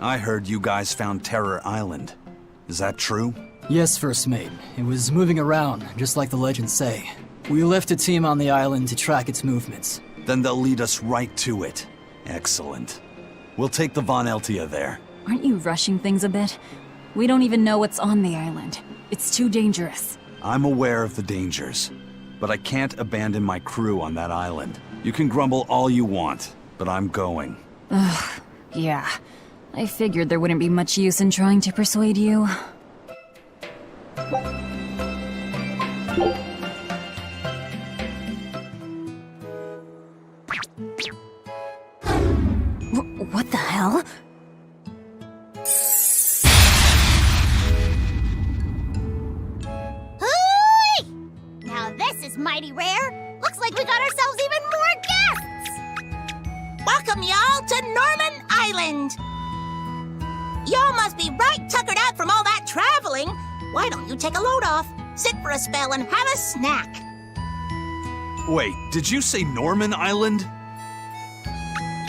I heard you guys found Terror Island. Is that true? Yes, First Mate. It was moving around, just like the legends say. We left a team on the island to track its movements. Then they'll lead us right to it. Excellent. We'll take the Von Eltia there. Aren't you rushing things a bit? We don't even know what's on the island. It's too dangerous. I'm aware of the dangers, but I can't abandon my crew on that island. You can grumble all you want, but I'm going. Ugh, yeah. I figured there wouldn't be much use in trying to persuade you. What the hell? Hooey! Now this is mighty rare. Looks like we got ourselves even more guests! Welcome y'all to Norman Island! Y'all must be right tuckered out from all that traveling. Why don't you take a load off, sit for a spell, and have a snack? Wait, did you say Norman Island?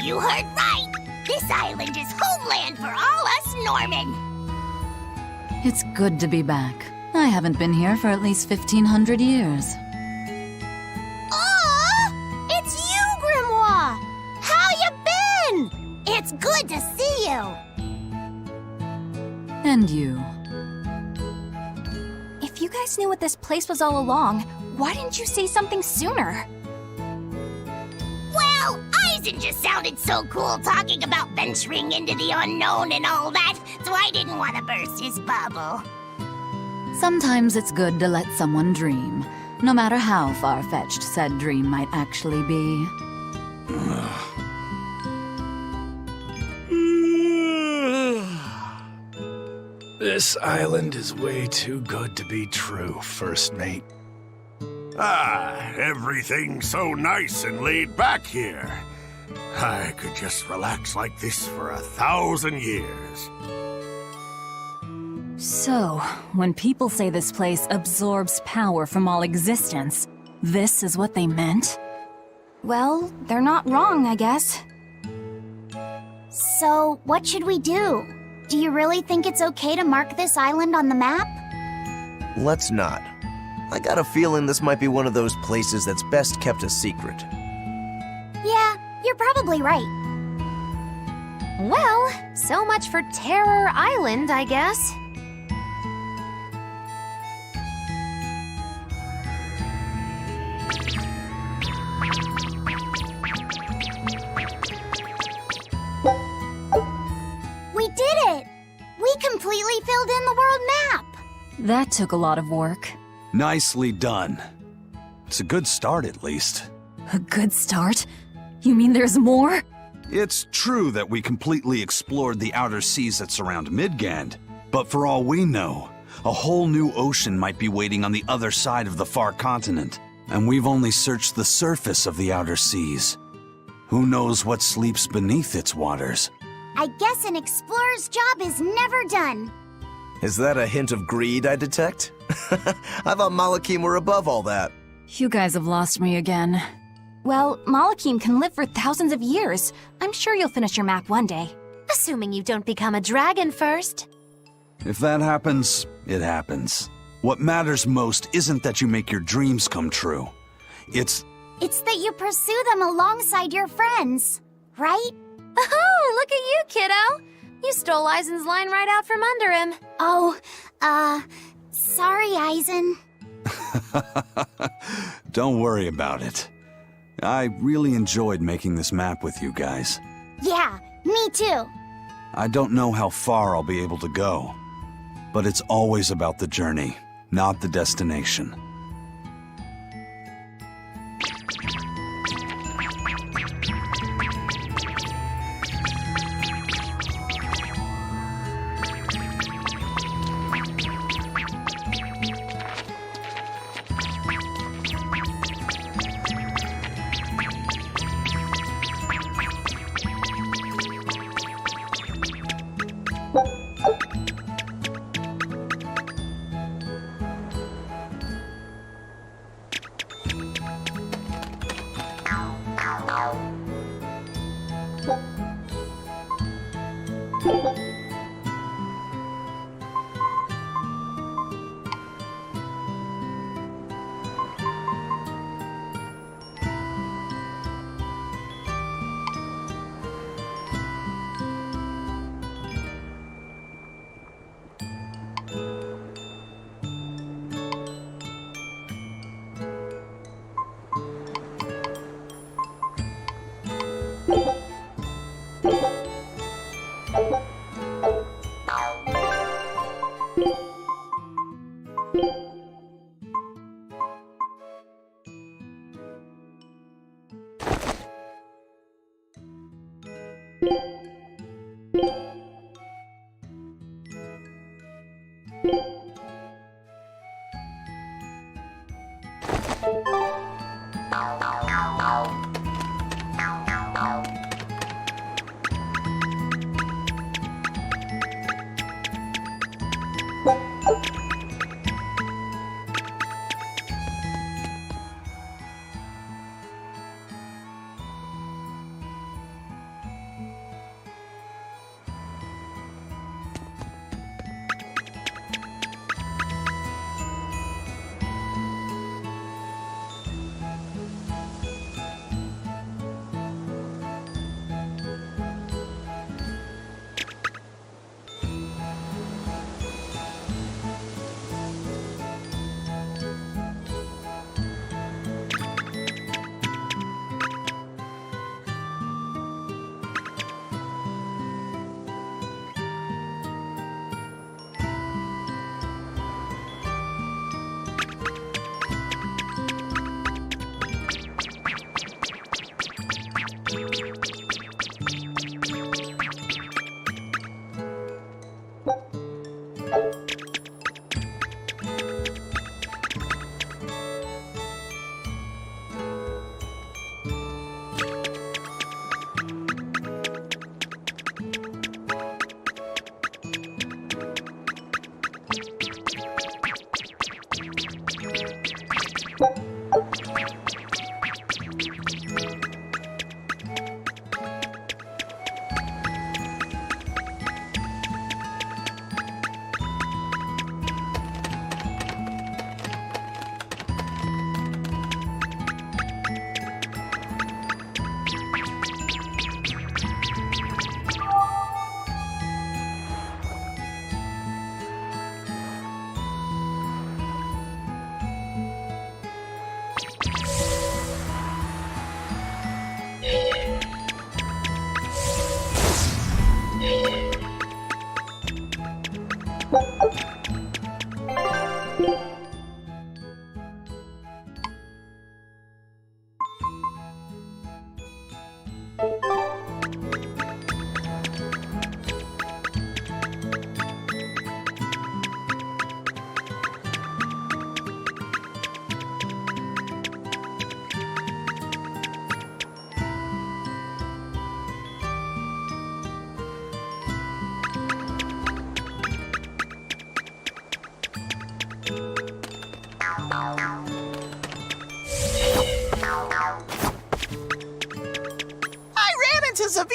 You heard right! This island is homeland for all us Norman! It's good to be back. I haven't been here for at least 1,500 years. Aw! It's you, Grimoire! How you been? It's good to see you! And you. If you guys knew what this place was all along, why didn't you say something sooner? Well, Eisen just sounded so cool talking about venturing into the unknown and all that, so I didn't want to burst his bubble. Sometimes it's good to let someone dream, no matter how far-fetched said dream might actually be. This island is way too good to be true, First Mate. Ah, everything's so nice and laid back here. I could just relax like this for 1,000 years. So, when people say this place absorbs power from all existence, this is what they meant? Well, they're not wrong, I guess. So, what should we do? Do you really think it's okay to mark this island on the map? Let's not. I got a feeling this might be one of those places that's best kept a secret. Yeah, you're probably right. Well, so much for Terror Island, I guess. We did it! We completely filled in the world map! That took a lot of work. Nicely done. It's a good start, at least. A good start? You mean there's more? It's true that we completely explored the outer seas that surround Midgand, but for all we know, a whole new ocean might be waiting on the other side of the far continent, and we've only searched the surface of the outer seas. Who knows what sleeps beneath its waters? I guess an explorer's job is never done. Is that a hint of greed I detect? I thought Malakim were above all that. You guys have lost me again. Well, Malakim can live for thousands of years. I'm sure you'll finish your map one day. Assuming you don't become a dragon first. If that happens, it happens. What matters most isn't that you make your dreams come true. It's It's that you pursue them alongside your friends, right? Oh, look at you, kiddo! You stole Eisen's line right out from under him. Oh, sorry, Eisen. Don't worry about it. I really enjoyed making this map with you guys. Yeah, me too. I don't know how far I'll be able to go, but it's always about the journey, not the destination.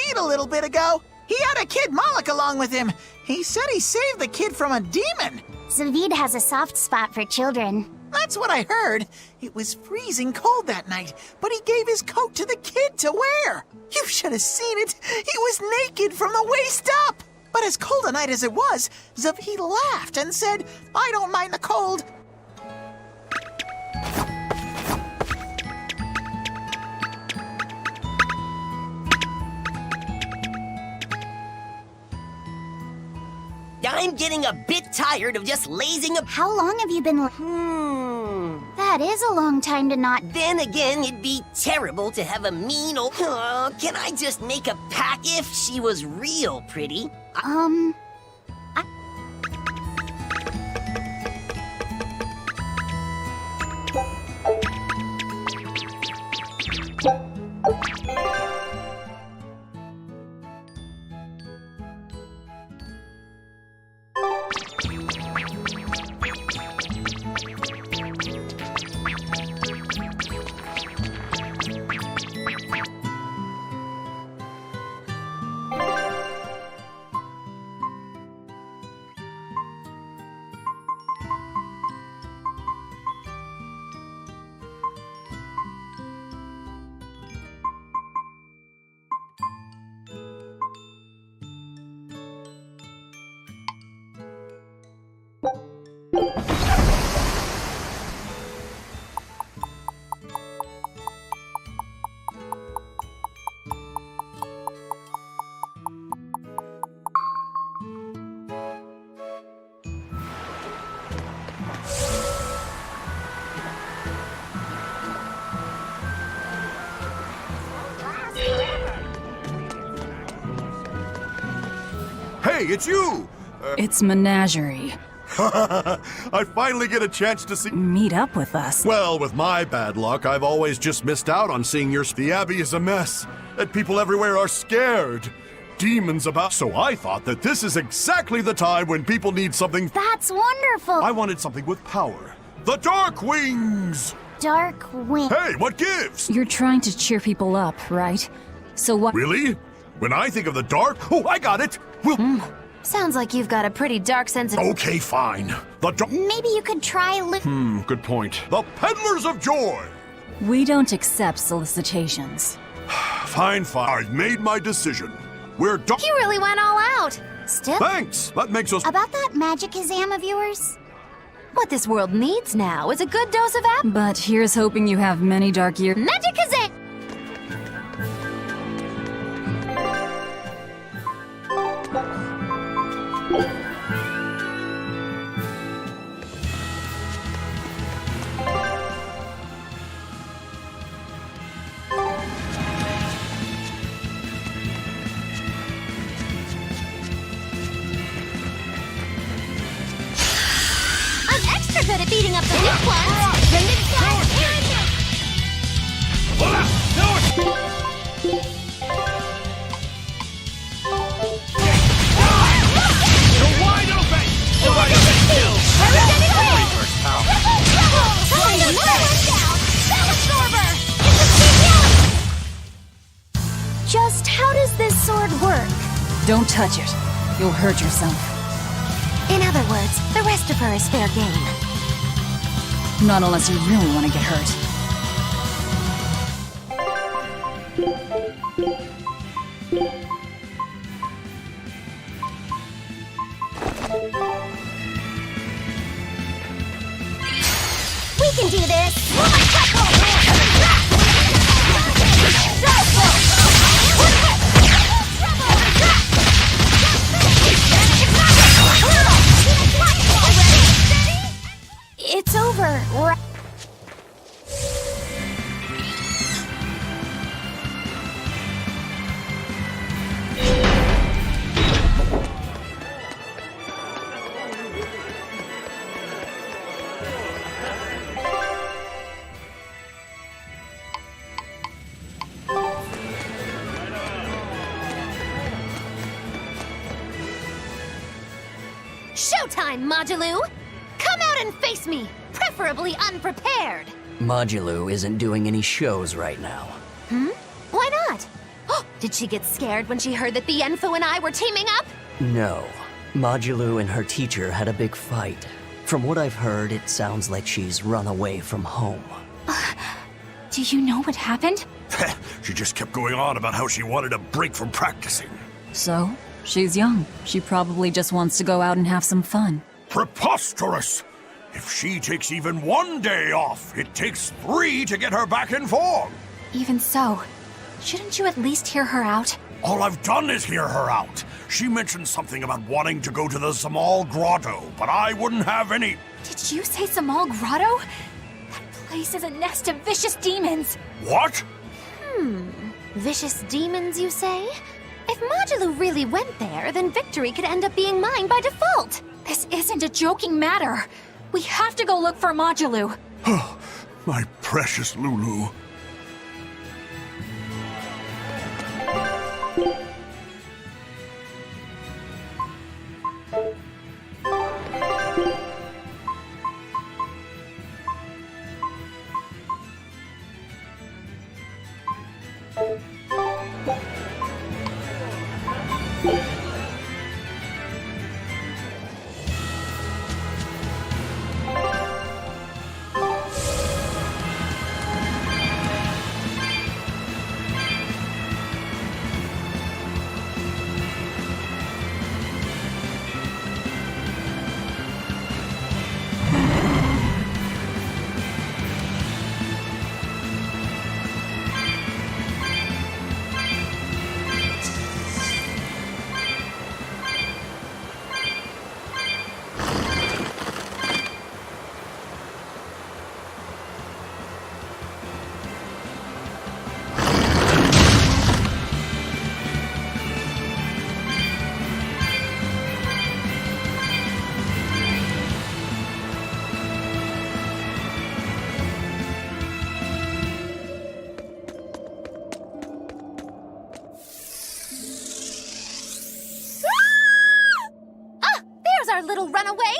Zavid a little bit ago. He had a kid Moloch along with him. He said he saved the kid from a demon. Zavid has a soft spot for children. That's what I heard. It was freezing cold that night, but he gave his coat to the kid to wear. You should have seen it. He was naked from the waist up. But as cold a night as it was, Zavid laughed and said, "I don't mind the cold." I'm getting a bit tired of just lazing about. How long have you been... That is a long time to not... Then again, it'd be terrible to have a mean old... Oh, can I just make a pack if she was real pretty? Hey, it's you! It's Menagerie. I finally get a chance to see... Meet up with us. Well, with my bad luck, I've always just missed out on seeing your... The Abbey is a mess, and people everywhere are scared. Demons about... So I thought that this is exactly the time when people need something... That's wonderful! I wanted something with power. The Dark Wings! Dark Wing. Hey, what gives? You're trying to cheer people up, right? So what... Really? When I think of the dark... Oh, I got it! Sounds like you've got a pretty dark sense of... Okay, fine. The dark... Maybe you could try good point. The Peddlers of Joy! We don't accept solicitations. Fine. I've made my decision. We're dark... You really went all out. Still, Thanks! That makes us... About that magic exam of yours? what this world needs now is a good dose of But here's hoping you have many dark years. magic exam. Good at beating up the weak ones. Bring it down here and there. You're wide open! Wide open! Find another one down. Spell absorber. It's a big healing. Just how does this sword work? Don't touch it. You'll hurt yourself. In other words, the rest of her is fair game. Not unless you really want to get hurt. We can do this. It's over. Showtime, Moduloo! Come out and face me, preferably unprepared. Moduloo isn't doing any shows right now. Why not? Did she get scared when she heard that the Enfu and I were teaming up? No. Modulu and her teacher had a big fight. From what I've heard, it sounds like she's run away from home. Do you know what happened? She just kept going on about how she wanted a break from practicing. So? She's young. She probably just wants to go out and have some fun. Preposterous! If she takes even one day off, it takes 3 to get her back in form. Even so, shouldn't you at least hear her out? All I've done is hear her out. She mentioned something about wanting to go to the Zamal Grotto, but I wouldn't have any... Did you say Zamal Grotto? That place is a nest of vicious demons. What? Vicious demons, you say? If Modulu really went there, then victory could end up being mine by default. This isn't a joking matter. We have to go look for Modulu. My precious Lulu. Our little runaway?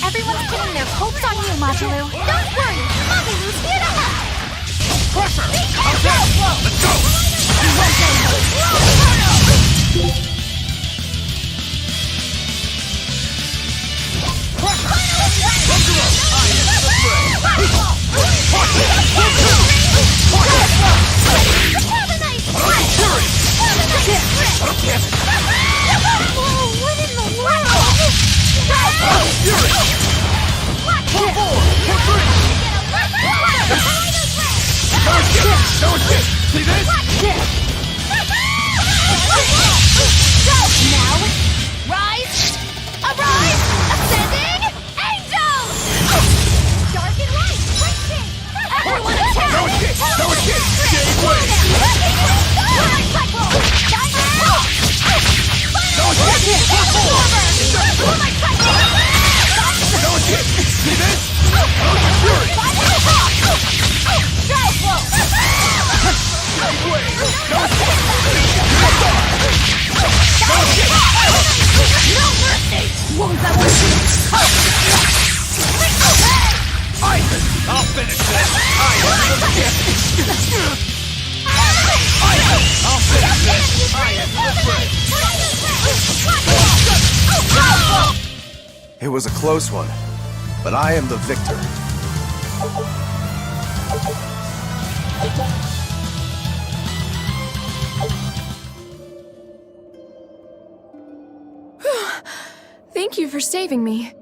Everyone's pinning their hopes on you, Modulu. Don't worry! Modulu's here to help! Pressure! Out there! Let's go! See this? Now, rise, arise, ascending, angels! Dark and light, reaching! Everyone attack! No escape! Stay away! No escape! See this? Fury! I'll finish this! It was a close one, but I am the victor. Thank you for saving me.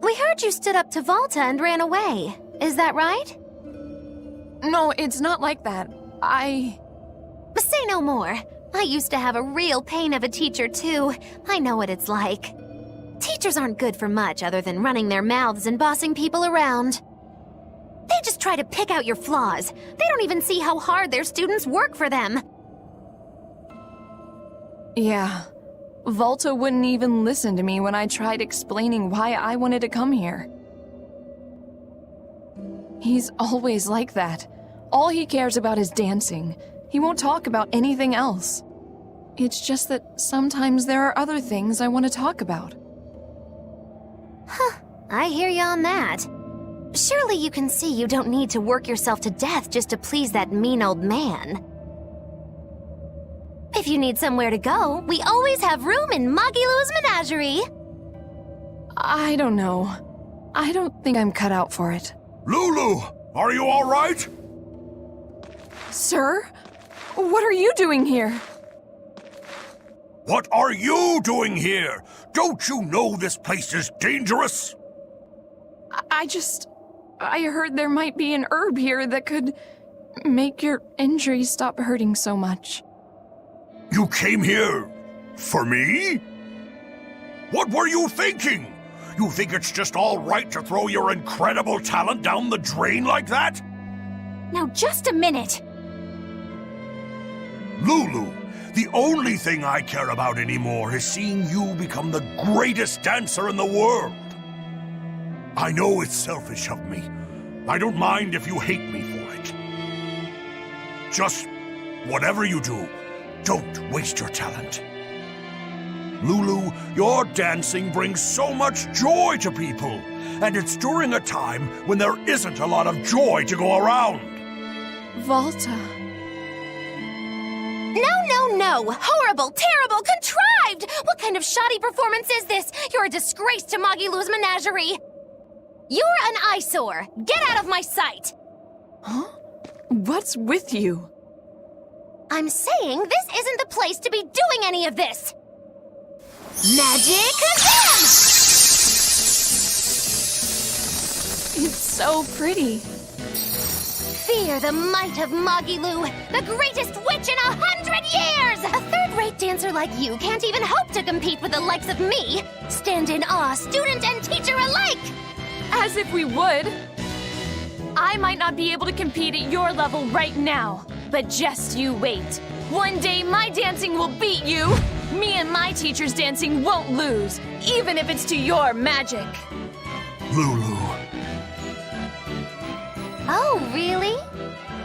We heard you stood up to Volta and ran away. Is that right? No, it's not like that. But say no more. I used to have a real pain of a teacher, too. I know what it's like. Teachers aren't good for much other than running their mouths and bossing people around. They just try to pick out your flaws. They don't even see how hard their students work for them. Yeah, Volta wouldn't even listen to me when I tried explaining why I wanted to come here. He's always like that. All he cares about is dancing. He won't talk about anything else. It's just that sometimes there are other things I want to talk about. Huh, I hear you on that. Surely you can see you don't need to work yourself to death just to please that mean old man. If you need somewhere to go, we always have room in Magilou's menagerie. I don't know. I don't think I'm cut out for it. Lulu, are you all right? Sir? What are you doing here? What are you doing here? Don't you know this place is dangerous? I heard there might be an herb here that could make your injuries stop hurting so much. You came here for me? What were you thinking? You think it's just all right to throw your incredible talent down the drain like that? Now just a minute. Lulu, the only thing I care about anymore is seeing you become the greatest dancer in the world. I know it's selfish of me. I don't mind if you hate me for it. Just whatever you do, don't waste your talent. Lulu, your dancing brings so much joy to people, and it's during a time when there isn't a lot of joy to go around. Volta. No! Horrible, terrible, contrived! What kind of shoddy performance is this? You're a disgrace to Magilou's menagerie! You're an eyesore! Get out of my sight! Huh? What's with you? I'm saying this isn't the place to be doing any of this! Magic again! It's so pretty. Fear the might of Magilou, the greatest witch in 100 years! A third-rate dancer like you can't even hope to compete with the likes of me! Stand in awe, student and teacher alike! As if we would. I might not be able to compete at your level right now, but just you wait. One day my dancing will beat you. Me and my teacher's dancing won't lose, even if it's to your magic. Lulu. Oh, really?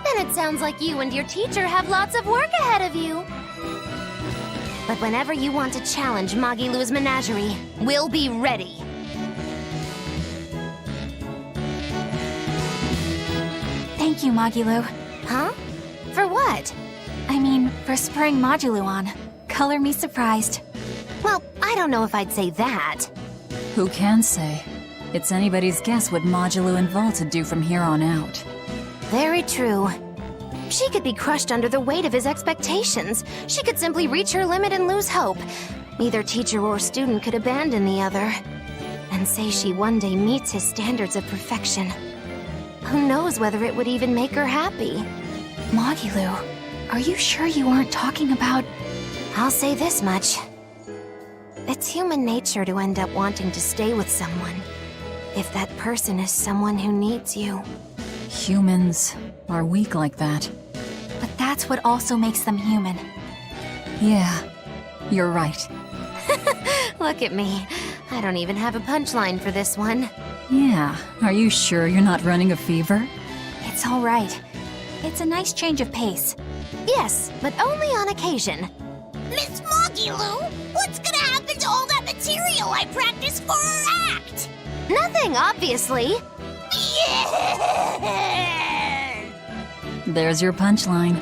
Then it sounds like you and your teacher have lots of work ahead of you. But whenever you want to challenge Magilou's menagerie, we'll be ready. Thank you, Magilou. Huh? For what? I mean, for spurring Magilou on. Color me surprised. Well, I don't know if I'd say that. Who can say? It's anybody's guess what Magilou and Volta do from here on out. Very true. She could be crushed under the weight of his expectations. She could simply reach her limit and lose hope. Neither teacher or student could abandon the other. And say she one day meets his standards of perfection. Who knows whether it would even make her happy? Magilou, are you sure you aren't talking about... I'll say this much. It's human nature to end up wanting to stay with someone, if that person is someone who needs you. Humans are weak like that. But that's what also makes them human. Yeah, you're right. Look at me. I don't even have a punchline for this one. Yeah, are you sure you're not running a fever? It's all right. It's a nice change of pace. Yes, but only on occasion. Miss Magilou, what's gonna happen to all that material I practiced for our act? Nothing, obviously. Yeah! There's your punchline.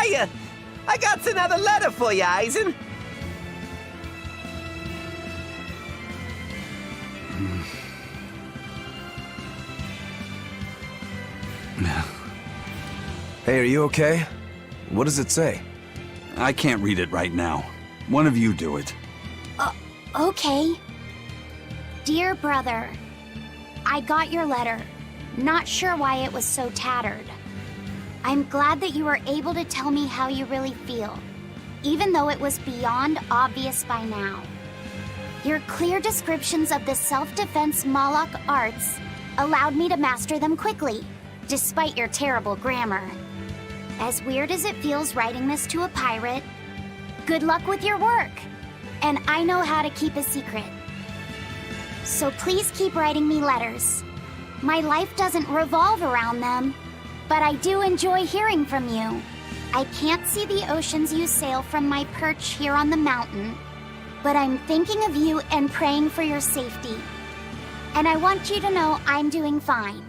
Hiya! I got another letter for you, Eisen. Hey, are you okay? What does it say? I can't read it right now. One of you do it. Okay. Dear brother, I got your letter. Not sure why it was so tattered. I'm glad that you were able to tell me how you really feel, even though it was beyond obvious by now. Your clear descriptions of the self-defense Moloch arts allowed me to master them quickly, despite your terrible grammar. As weird as it feels writing this to a pirate, good luck with your work, and I know how to keep a secret. So please keep writing me letters. My life doesn't revolve around them, but I do enjoy hearing from you. I can't see the oceans you sail from my perch here on the mountain, but I'm thinking of you and praying for your safety. And I want you to know I'm doing fine.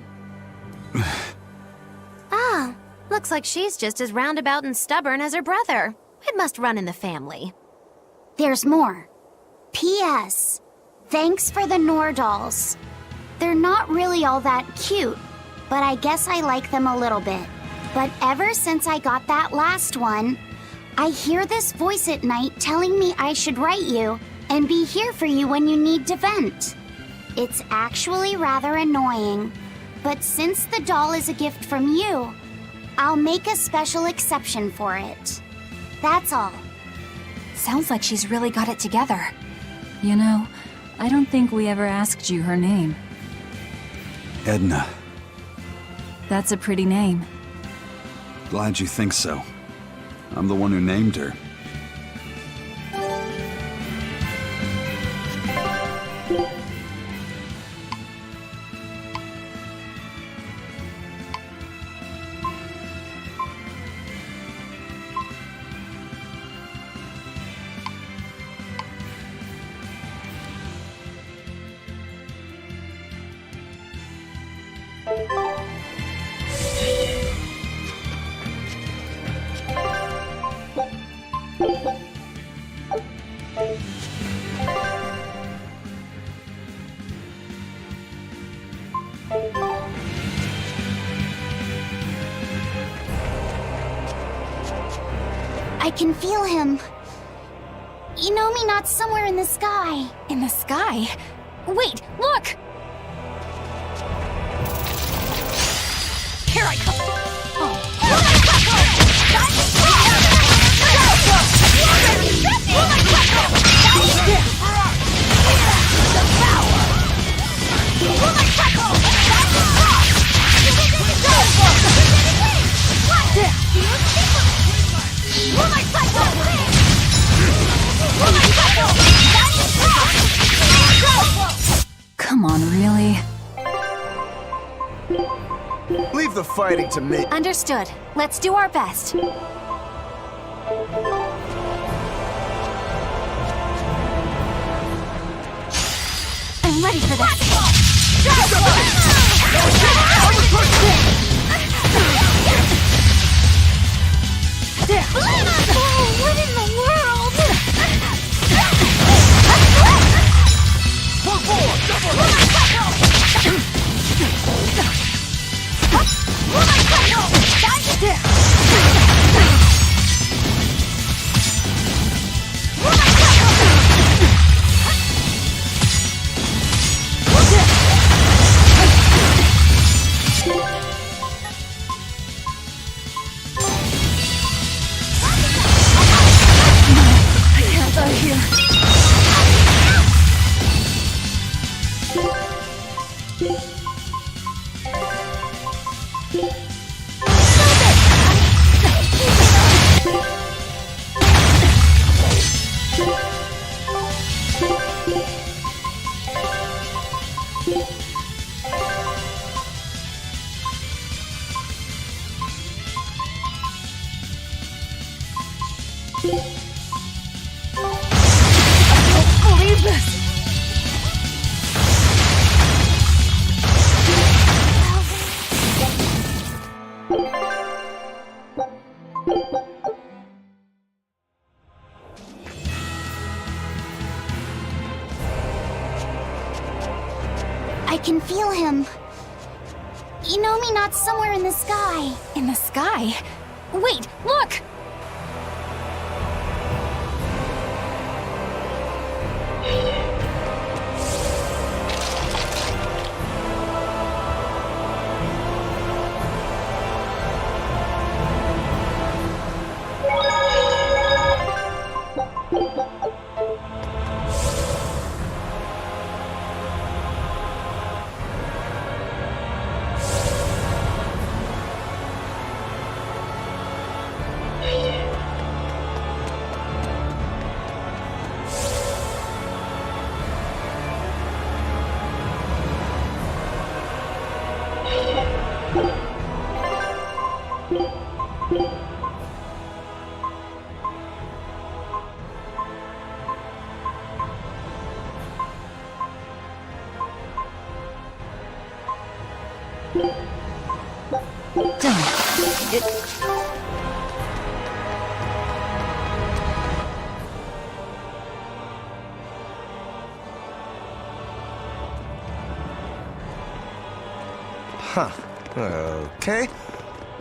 Ah, looks like she's just as roundabout and stubborn as her brother. It must run in the family. There's more. P.S. Thanks for the Nordals. They're not really all that cute, but I guess I like them a little bit. But ever since I got that last one, I hear this voice at night telling me I should write you and be here for you when you need to vent. It's actually rather annoying, but since the doll is a gift from you, I'll make a special exception for it. That's all. Sounds like she's really got it together. You know, I don't think we ever asked you her name. Edna. That's a pretty name. Glad you think so. I'm the one who named her. I can feel him. You know me not somewhere in the sky. In the sky? Wait, look! Here I come! Come on, really? Leave the fighting to me. Understood. Let's do our best. I'm ready for this. Oh, what in the world? I can feel him. You know me not somewhere in the sky. In the sky? Wait, look! Huh. Okay.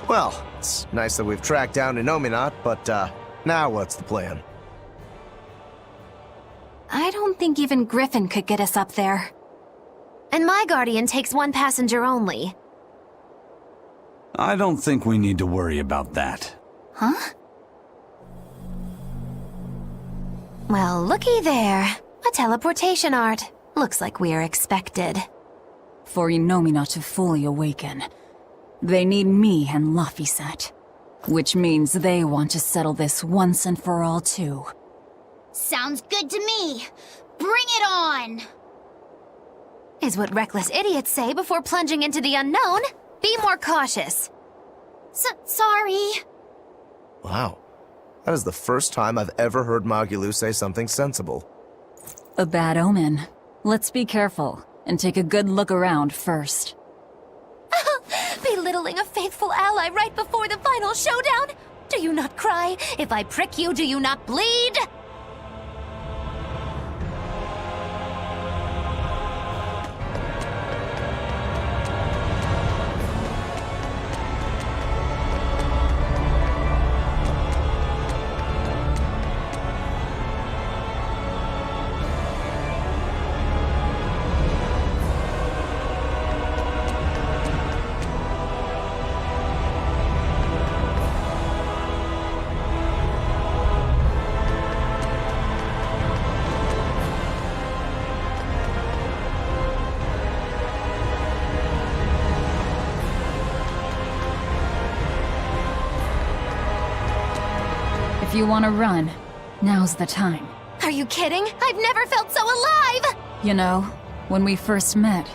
Well, it's nice that we've tracked down Inominat, but, now what's the plan? I don't think even Griffin could get us up there. And my guardian takes one passenger only. I don't think we need to worry about that. Huh? Well, looky there. A teleportation art. Looks like we're expected. for Inomina to fully awaken. They need me and Laphicet, which means they want to settle this once and for all too. Sounds good to me. Bring it on! Is what reckless idiots say before plunging into the unknown. Be more cautious. Sorry. Wow. That is the first time I've ever heard Magulu say something sensible. A bad omen. Let's be careful, and take a good look around first. Belittling a faithful ally right before the final showdown? Do you not cry? If I prick you, do you not bleed? If you want to run, now's the time. Are you kidding? I've never felt so alive! You know, when we first met,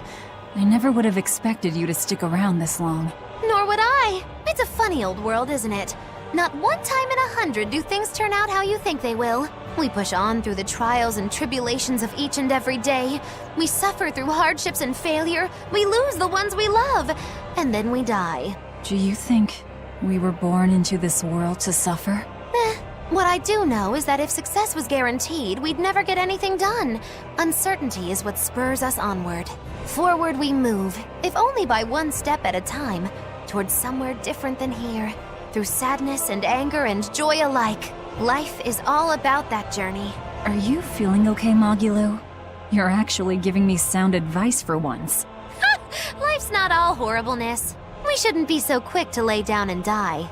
I never would have expected you to stick around this long. Nor would I. It's a funny old world, isn't it? Not one time in 100 do things turn out how you think they will. We push on through the trials and tribulations of each and every day. We suffer through hardships and failure. We lose the ones we love. And then we die. Do you think we were born into this world to suffer? What I do know is that if success was guaranteed, we'd never get anything done. Uncertainty is what spurs us onward. Forward we move, if only by one step at a time, towards somewhere different than here. Through sadness and anger and joy alike. Life is all about that journey. Are you feeling okay, Magulu? You're actually giving me sound advice for once. Life's not all horribleness. We shouldn't be so quick to lay down and die.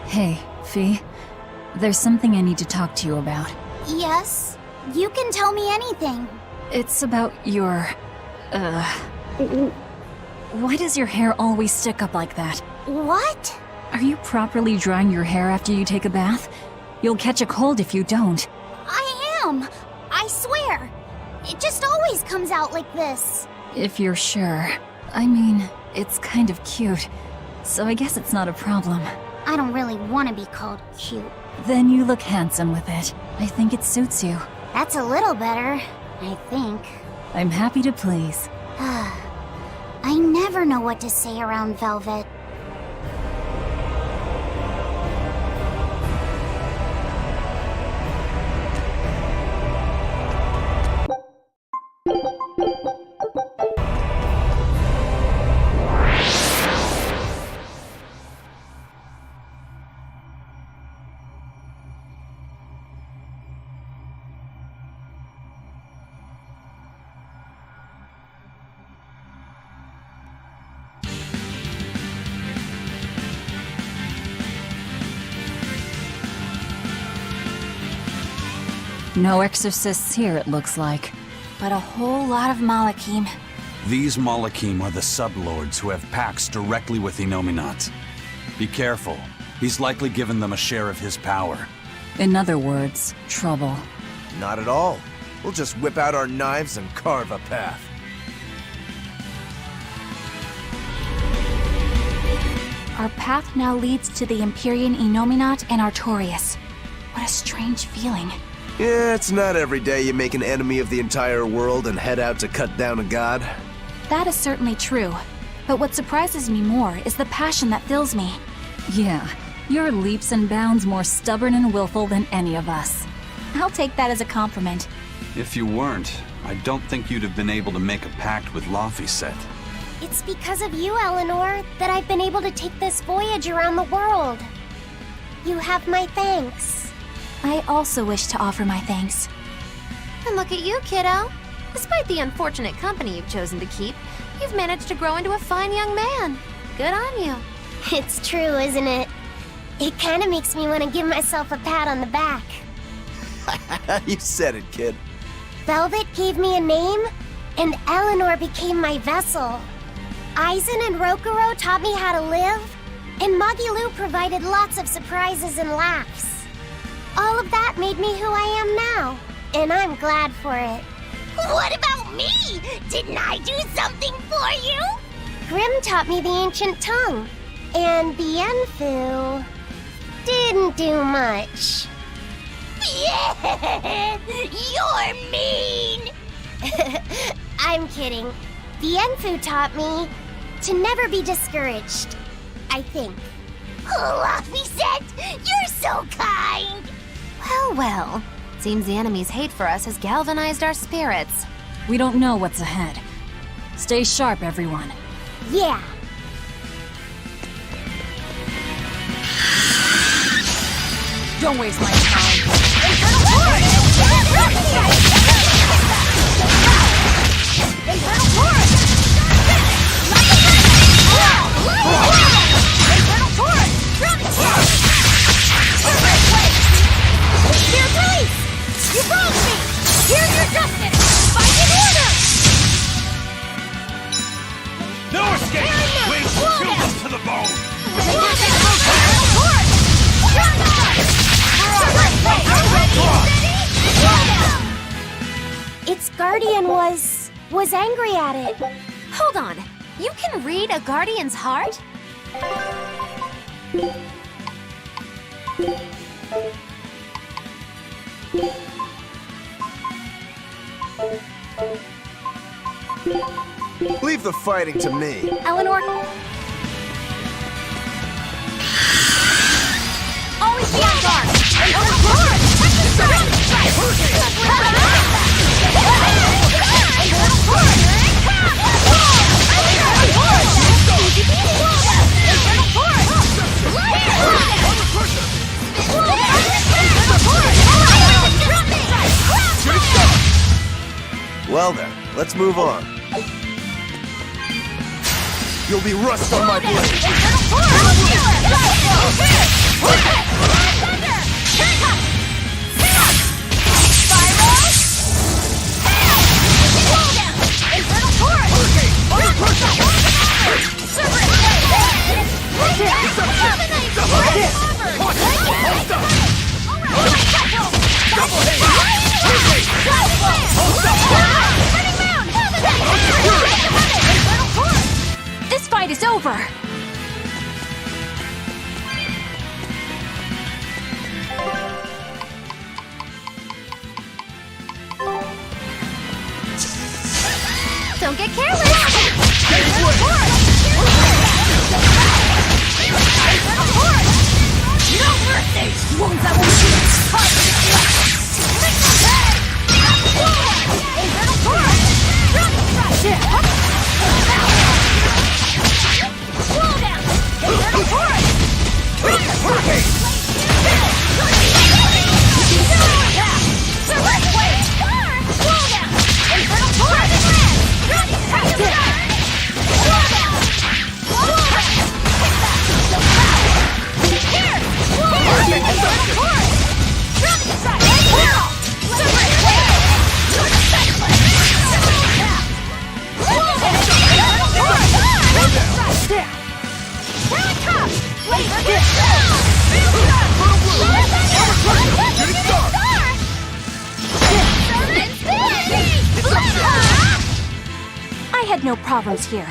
Hey, Fee. There's something I need to talk to you about. Yes? You can tell me anything. It's about your... Why does your hair always stick up like that? What? Are you properly drying your hair after you take a bath? You'll catch a cold if you don't. I am! I swear! It just always comes out like this. If you're sure. I mean, it's kind of cute, so I guess it's not a problem. I don't really want to be called cute. Then you look handsome with it. I think it suits you. That's a little better, I think. I'm happy to please. I never know what to say around Velvet. No exorcists here, it looks like. But a whole lot of Malakim. These Malakim are the sublords who have pacts directly with Inominat. Be careful. He's likely given them a share of his power. In other words, trouble. Not at all. We'll just whip out our knives and carve a path. Our path now leads to the Empyrean Inominat and Artorias. What a strange feeling. Yeah, it's not every day you make an enemy of the entire world and head out to cut down a god. That is certainly true. But what surprises me more is the passion that fills me. Yeah, you're leaps and bounds more stubborn and willful than any of us. I'll take that as a compliment. If you weren't, I don't think you'd have been able to make a pact with Laphicet. It's because of you, Eleanor, that I've been able to take this voyage around the world. You have my thanks. I also wish to offer my thanks. And look at you, kiddo. Despite the unfortunate company you've chosen to keep, you've managed to grow into a fine young man. Good on you. It's true, isn't it? It kind of makes me want to give myself a pat on the back. You said it, kid. Velvet gave me a name, and Eleanor became my vessel. Aizen and Rokuro taught me how to live, and Magilu provided lots of surprises and laughs. All of that made me who I am now, and I'm glad for it. What about me? Didn't I do something for you? Grimm taught me the ancient tongue, and Bienfu didn't do much. Yeah, you're mean! I'm kidding. Bienfu taught me to never be discouraged, I think. Laphicet, you're so kind! Well, well. Seems the enemy's hate for us has galvanized our spirits. We don't know what's ahead. Stay sharp, everyone. Yeah. Don't waste my time. You wronged me! Here's your justice! Fight in order! No escape! We chew them to the bone! Its guardian was angry at it. Hold on. You can read a guardian's heart? Leave the fighting to me. Eleanor... Always be on guard! Well then, let's move on. You'll be rust on my blade. This fight is over! Don't get careless! No mercy! Wounds that will shoot! I had no problems here.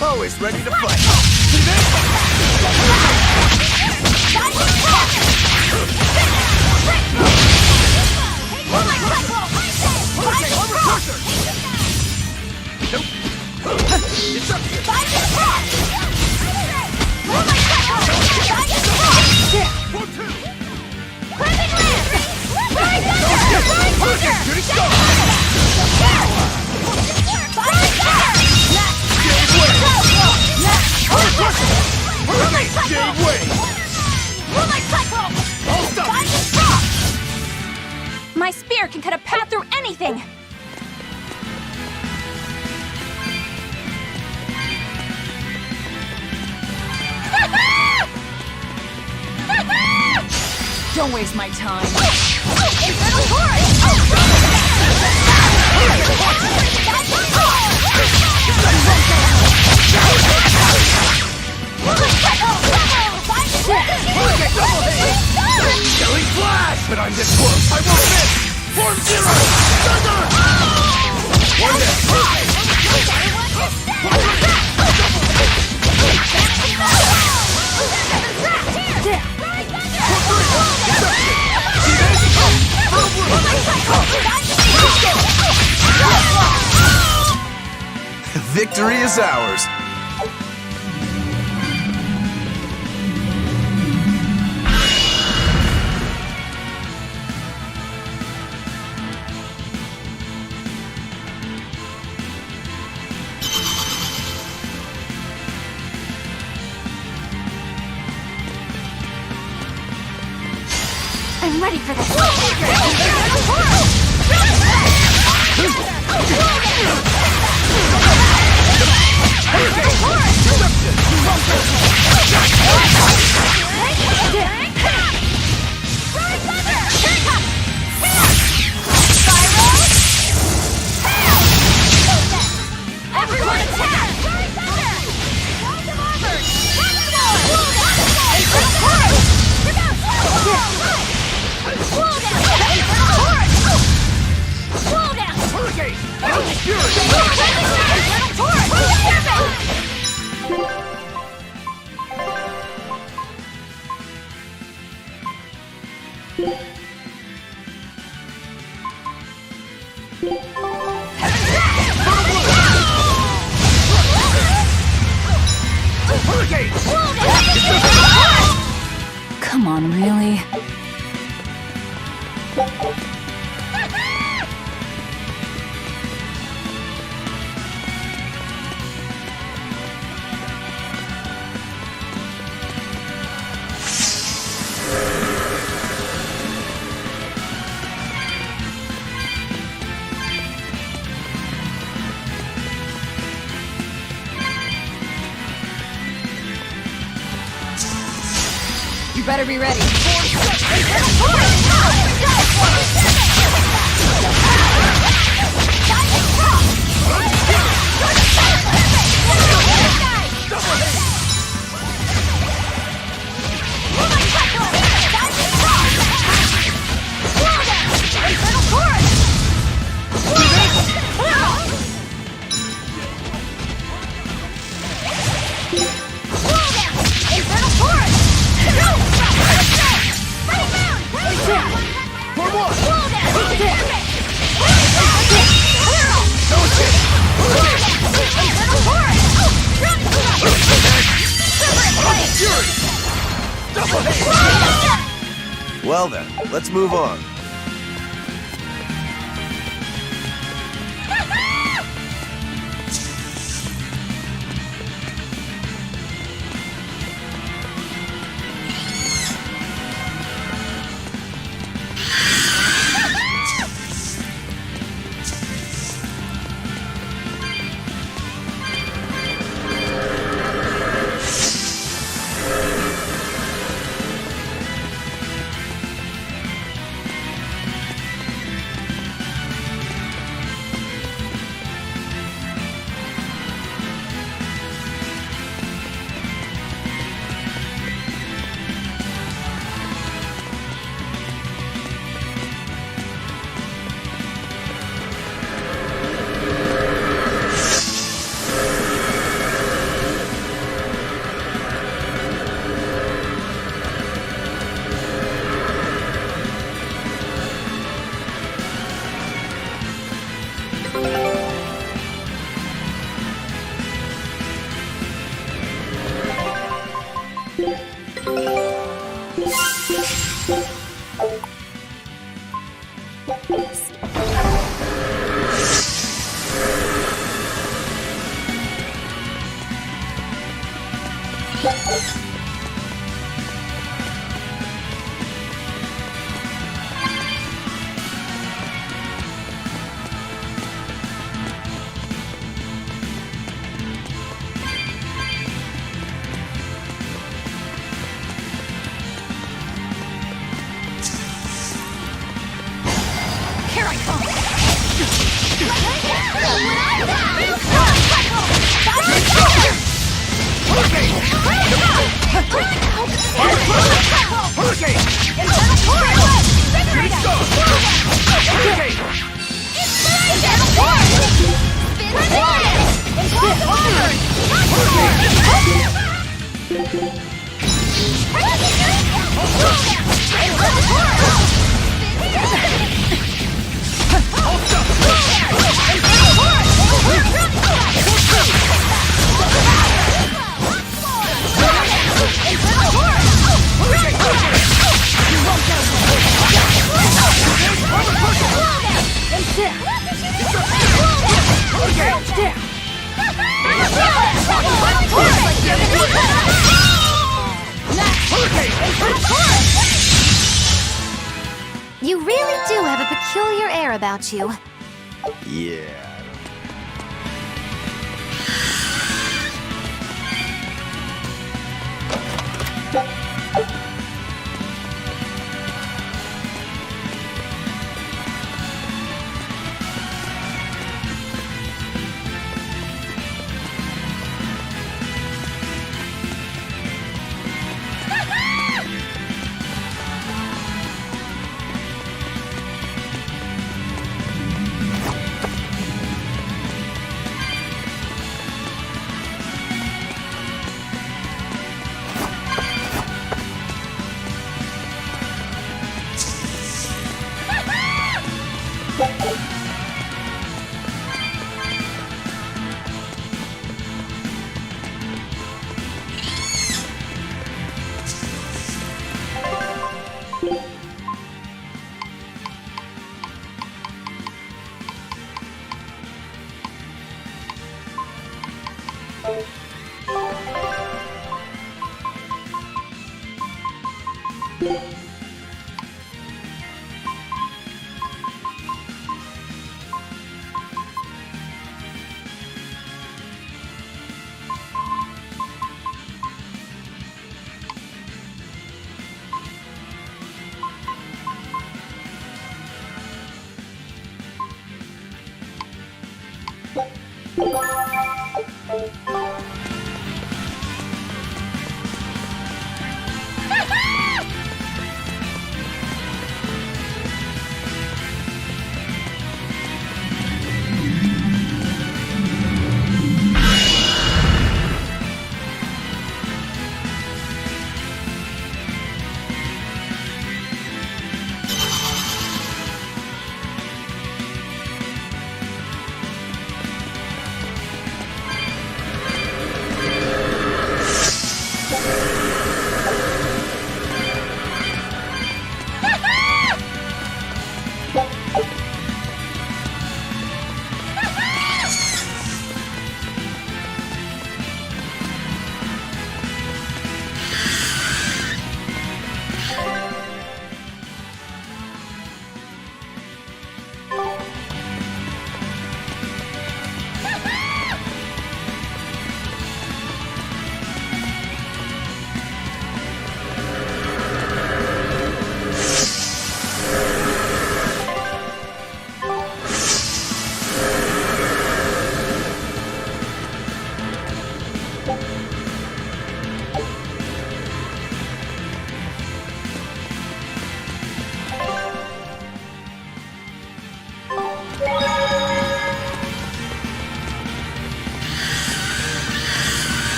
Always ready to fight. My spear can cut a path through anything! Don't waste my time. Killing flash! But I'm this close, I won't miss! Form zero! Thunder! One Victory is ours. I'm ready for this! Everyone attack! Come on, really? You better be ready. Well then, let's move on. Here I come! You really do have a peculiar air about you. Yeah.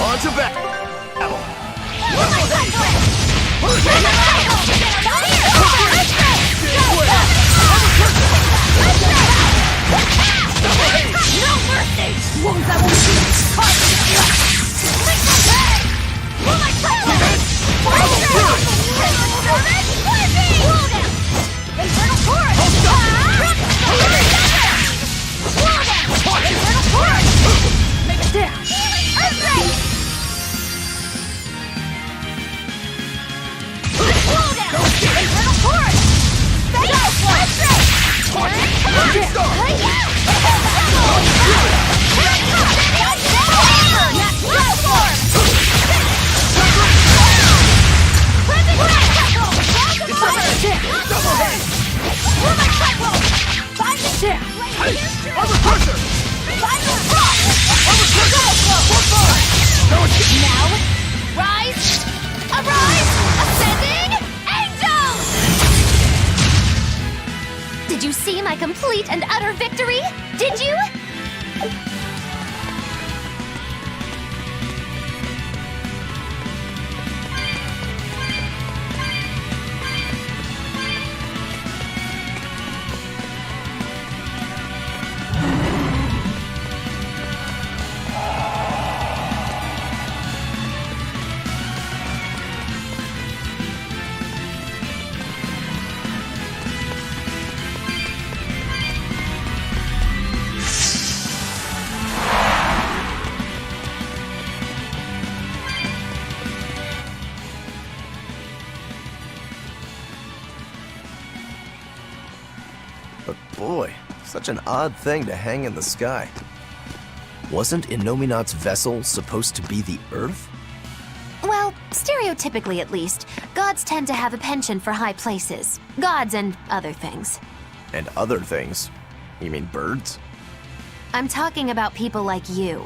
On to battle! Double hit! Yeah. Armor pressure! Now, rise, arise, ascending, angel! Did you see my complete and utter victory? Did you? But boy, such an odd thing to hang in the sky. Wasn't Innominat's vessel supposed to be the Earth? Well, stereotypically at least, gods tend to have a penchant for high places. Gods and other things. And other things? You mean birds? I'm talking about people like you.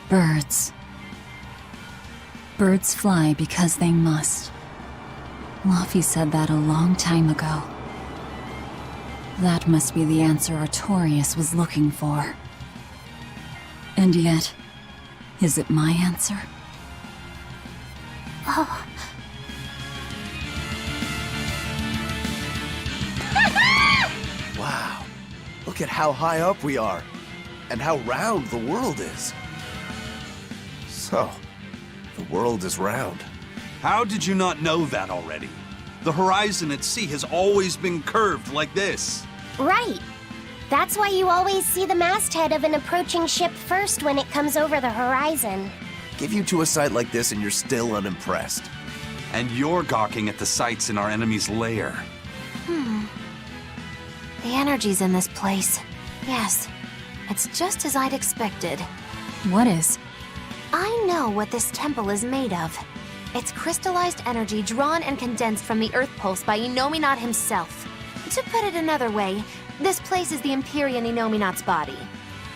Birds. Birds fly because they must. Laufey said that a long time ago. That must be the answer Artorias was looking for. And yet, is it my answer? Oh. Wow. Look at how high up we are, and how round the world is. So, the world is round. How did you not know that already? The horizon at sea has always been curved like this. Right. That's why you always see the masthead of an approaching ship first when it comes over the horizon. Give you to a sight like this and you're still unimpressed. And you're gawking at the sights in our enemy's lair. The energy's in this place. Yes, it's just as I'd expected. What is? I know what this temple is made of. It's crystallized energy drawn and condensed from the Earth Pulse by Innominat himself. To put it another way, this place is the Empyrean Innominat's body.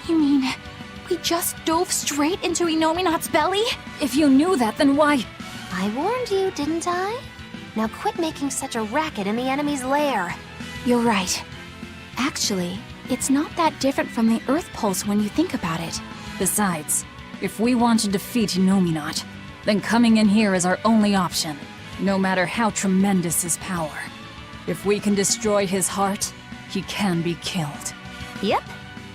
You mean, we just dove straight into Innominat's belly? If you knew that, then why? I warned you, didn't I? Now quit making such a racket in the enemy's lair. You're right. Actually, it's not that different from the Earth Pulse when you think about it. Besides, if we want to defeat Innominat, then coming in here is our only option, no matter how tremendous his power. If we can destroy his heart, he can be killed. Yep,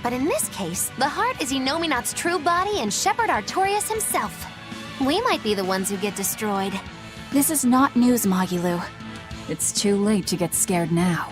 but in this case, the heart is Innominat's true body and Shepherd Artorias himself. We might be the ones who get destroyed. This is not news, Magilu. It's too late to get scared now.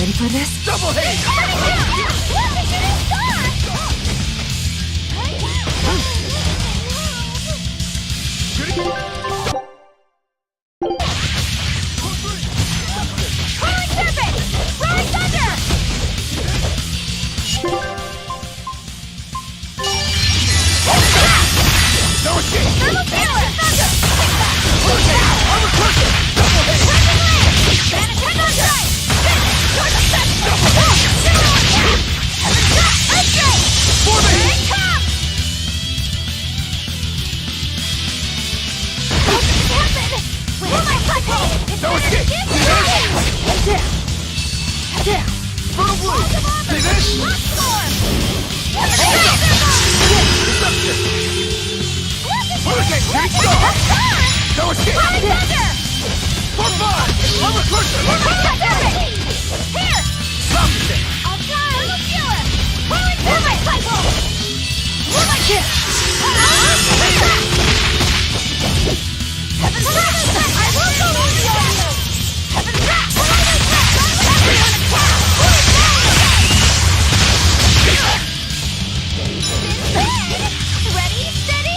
ready for this? Double hit! Ready, steady,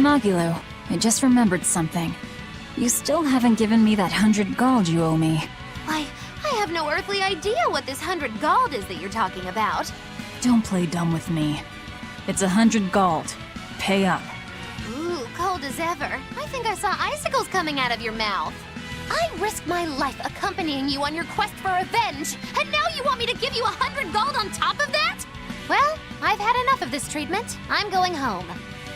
Magilu, I just remembered something. You still haven't given me that 100 gold you owe me. Why, I have no earthly idea what this 100 gold is that you're talking about. Don't play dumb with me. It's 100 gold. Pay up. Ooh, cold as ever. I think I saw icicles coming out of your mouth. I risked my life accompanying you on your quest for revenge, and now you want me to give you 100 gold on top of that? Well, I've had enough of this treatment. I'm going home.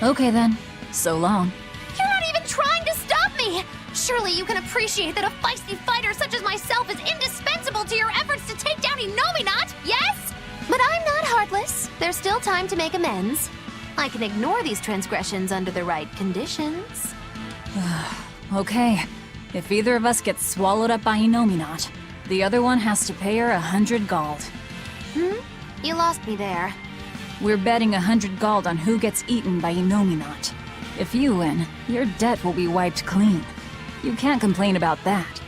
Okay then. So long. You're not even trying to stop me! Surely you can appreciate that a feisty fighter such as myself is indispensable to your efforts to take down Inominat, yes? But I'm not heartless. There's still time to make amends. I can ignore these transgressions under the right conditions. Okay. If either of us gets swallowed up by Inominat, the other one has to pay her 100 gold. You lost me there. We're betting 100 gold on who gets eaten by Inominat. If you win, your debt will be wiped clean. You can't complain about that.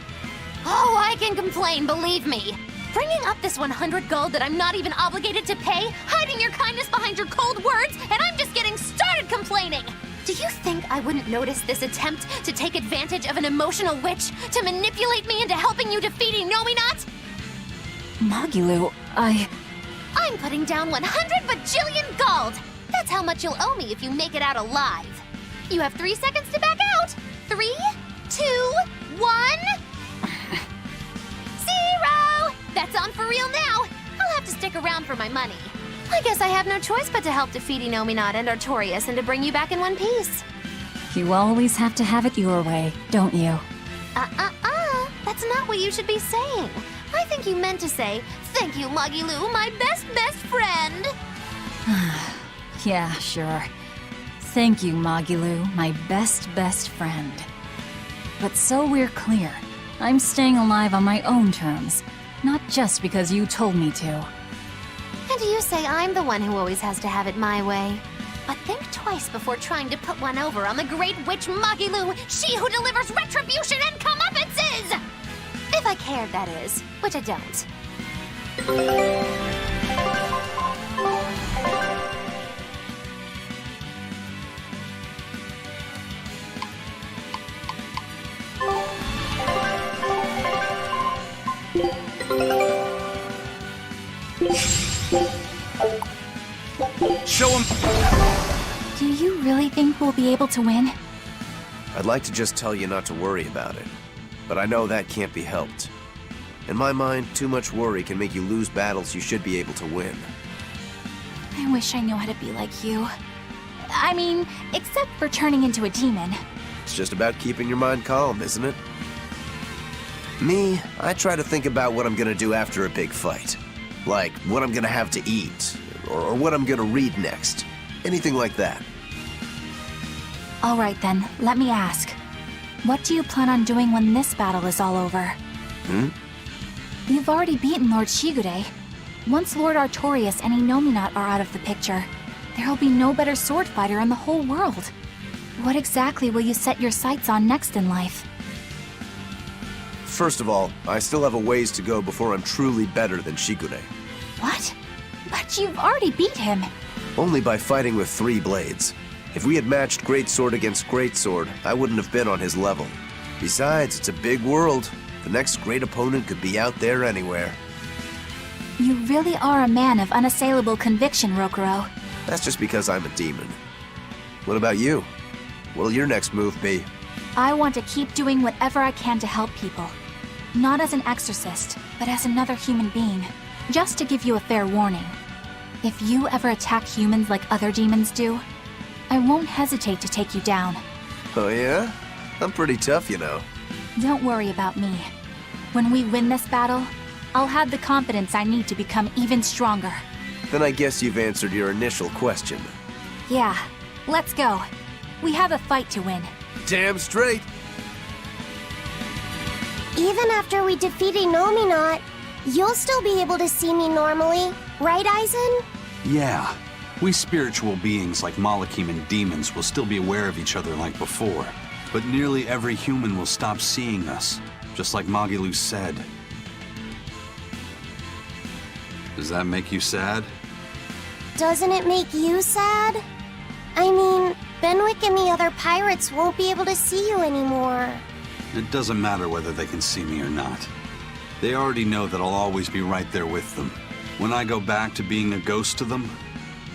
Oh, I can complain, believe me. Bringing up this 100 gold that I'm not even obligated to pay, hiding your kindness behind your cold words, and I'm just getting started complaining! Do you think I wouldn't notice this attempt to take advantage of an emotional witch to manipulate me into helping you defeat Inominat? Magilu, I'm putting down 100 bajillion gold! That's how much you'll owe me if you make it out alive. You have 3 seconds to back out. 3, 2, 1... 0! That's on for real now. I'll have to stick around for my money. I guess I have no choice but to help defeat Inominat and Artorias and to bring you back in one piece. you always have to have it your way, don't you? That's not what you should be saying. I think you meant to say, "Thank you, Magilu, my best friend." Yeah, sure. Thank you, Magilu, my best friend. But so we're clear, I'm staying alive on my own terms, not just because you told me to. And you say I'm the one who always has to have it my way. But think twice before trying to put one over on the great witch Magilu, she who delivers retribution and comeuppances! If I cared, that is, which I don't. Show him. Do you really think we'll be able to win? I'd like to just tell you not to worry about it, but I know that can't be helped. In my mind, too much worry can make you lose battles you should be able to win. I wish I knew how to be like you. I mean, except for turning into a demon. It's just about keeping your mind calm, isn't it? Me, I try to think about what I'm gonna do after a big fight. Like, what I'm gonna have to eat, or what I'm gonna read next. Anything like that. All right then, let me ask. What do you plan on doing when this battle is all over? You've already beaten Lord Shigure. Once Lord Artorias and Inominat are out of the picture, there'll be no better sword fighter in the whole world. What exactly will you set your sights on next in life? First of all, I still have a ways to go before I'm truly better than Shigure. What? But you've already beat him. Only by fighting with 3 blades. If we had matched Greatsword against Greatsword, I wouldn't have been on his level. Besides, it's a big world. The next great opponent could be out there anywhere. You really are a man of unassailable conviction, Rokuro. That's just because I'm a demon. What about you? What'll your next move be? I want to keep doing whatever I can to help people. Not as an exorcist, but as another human being. Just to give you a fair warning. If you ever attack humans like other demons do, I won't hesitate to take you down. Oh yeah? I'm pretty tough, you know. Don't worry about me. When we win this battle, I'll have the confidence I need to become even stronger. Then I guess you've answered your initial question. Yeah, let's go. We have a fight to win. Damn straight. Even after we defeat Inominat, you'll still be able to see me normally, right, Aizen? Yeah. We spiritual beings like Malakim and demons will still be aware of each other like before. But nearly every human will stop seeing us, just like Magilu said. Does that make you sad? Doesn't it make you sad? I mean, Benwick and the other pirates won't be able to see you anymore. It doesn't matter whether they can see me or not. They already know that I'll always be right there with them. When I go back to being a ghost to them,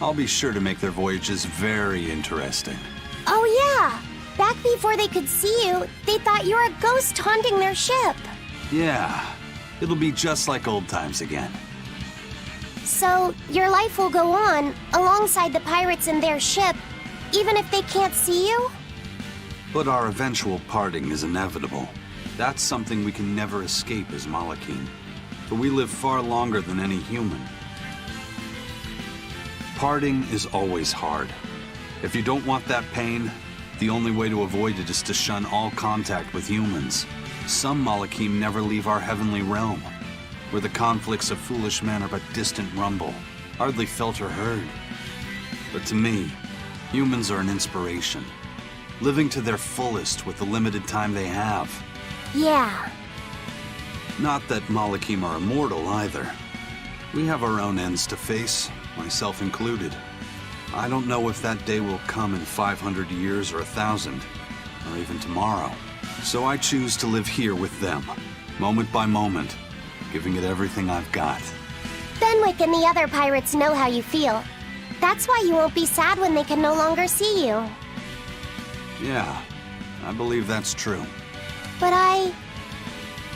I'll be sure to make their voyages very interesting. Oh yeah! Back before they could see you, they thought you were a ghost haunting their ship. Yeah, it'll be just like old times again. So, your life will go on, alongside the pirates and their ship, even if they can't see you? But our eventual parting is inevitable. That's something we can never escape as Malachim. For we live far longer than any human. Parting is always hard. If you don't want that pain, the only way to avoid it is to shun all contact with humans. Some Malachim never leave our heavenly realm, where the conflicts of foolish men are but distant rumble, hardly felt or heard. But to me, humans are an inspiration, living to their fullest with the limited time they have. Yeah. Not that Malachim are immortal either. We have our own ends to face, myself included. I don't know if that day will come in 500 years or 1,000, or even tomorrow. So I choose to live here with them, moment by moment, giving it everything I've got. Benwick and the other pirates know how you feel. That's why you won't be sad when they can no longer see you. Yeah, I believe that's true. But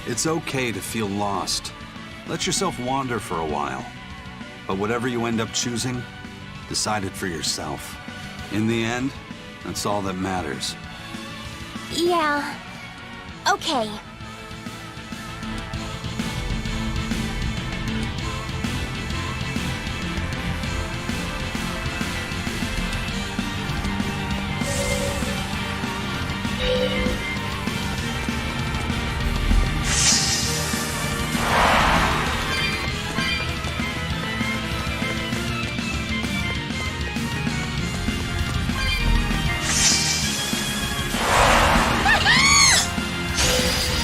It's okay to feel lost. Let yourself wander for a while. But whatever you end up choosing, decide it for yourself. In the end, that's all that matters. Yeah. Okay.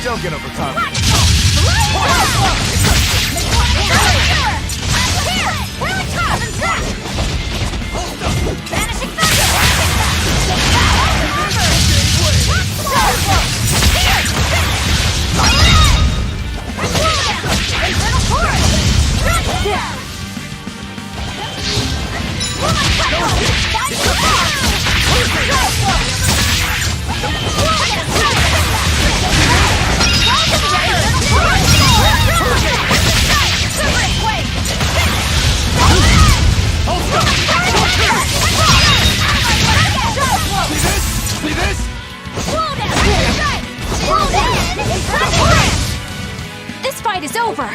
Don't get overconfident. This fight is over!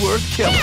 worth killing.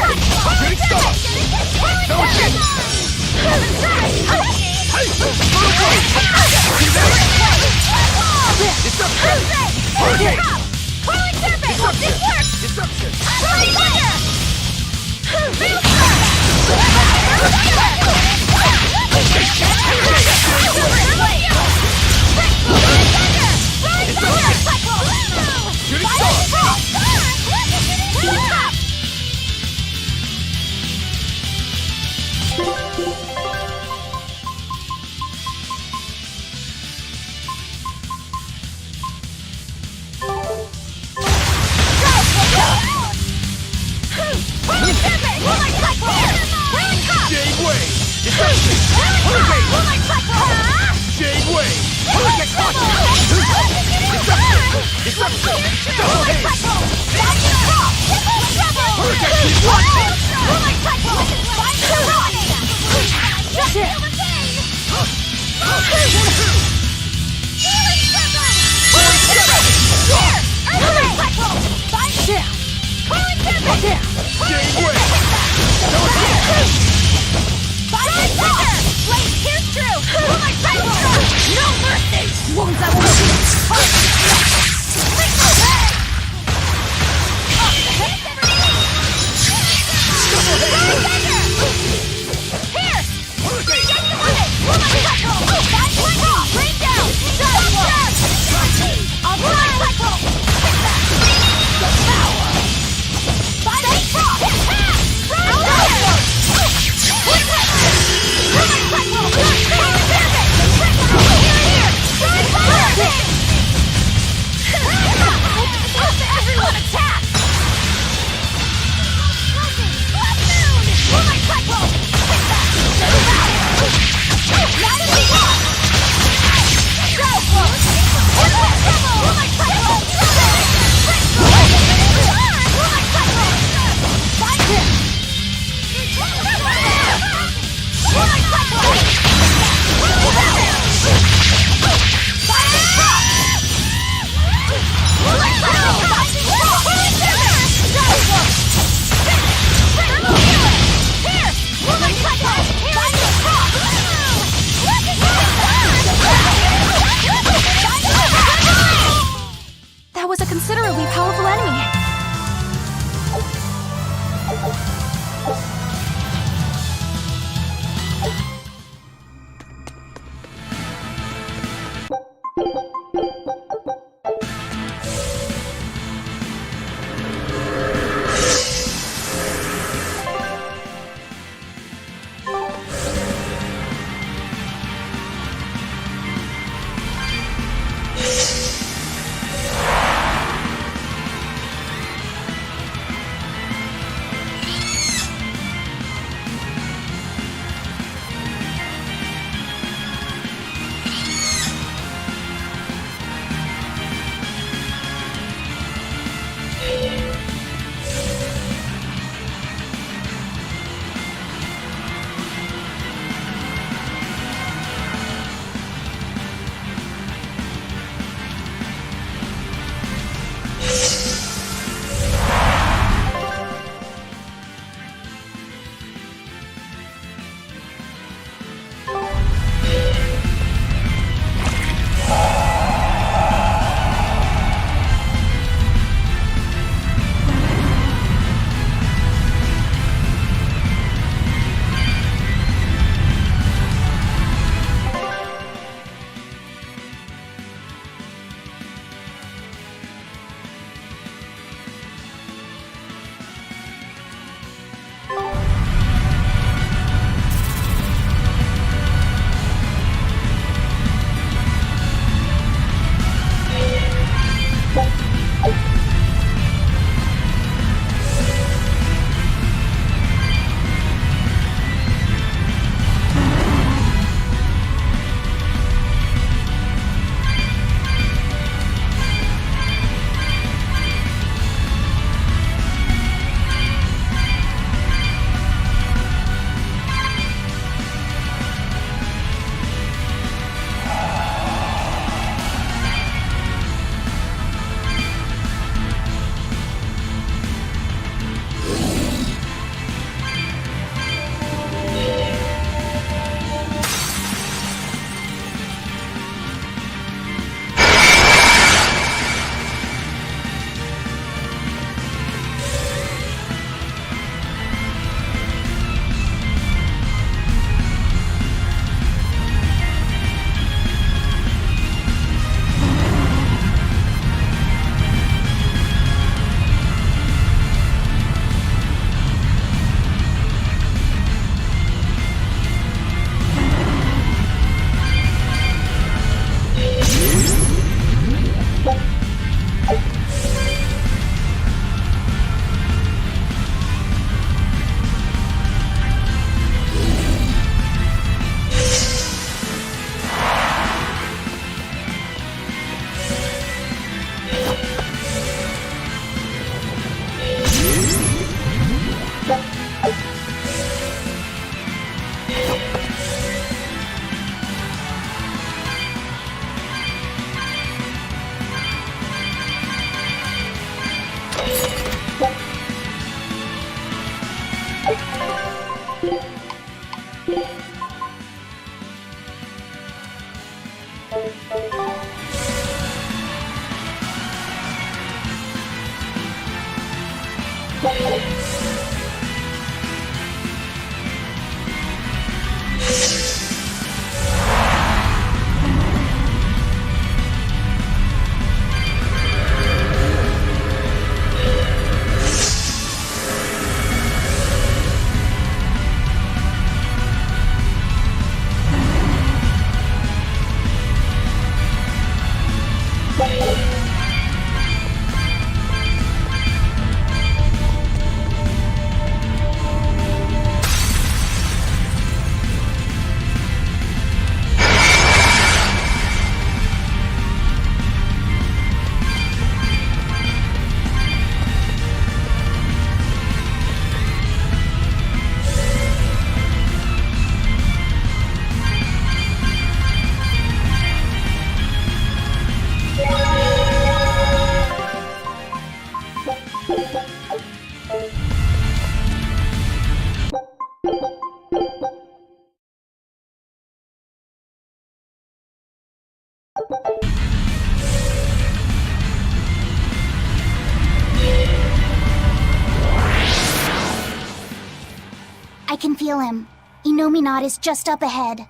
I can feel him. Inominat is just up ahead.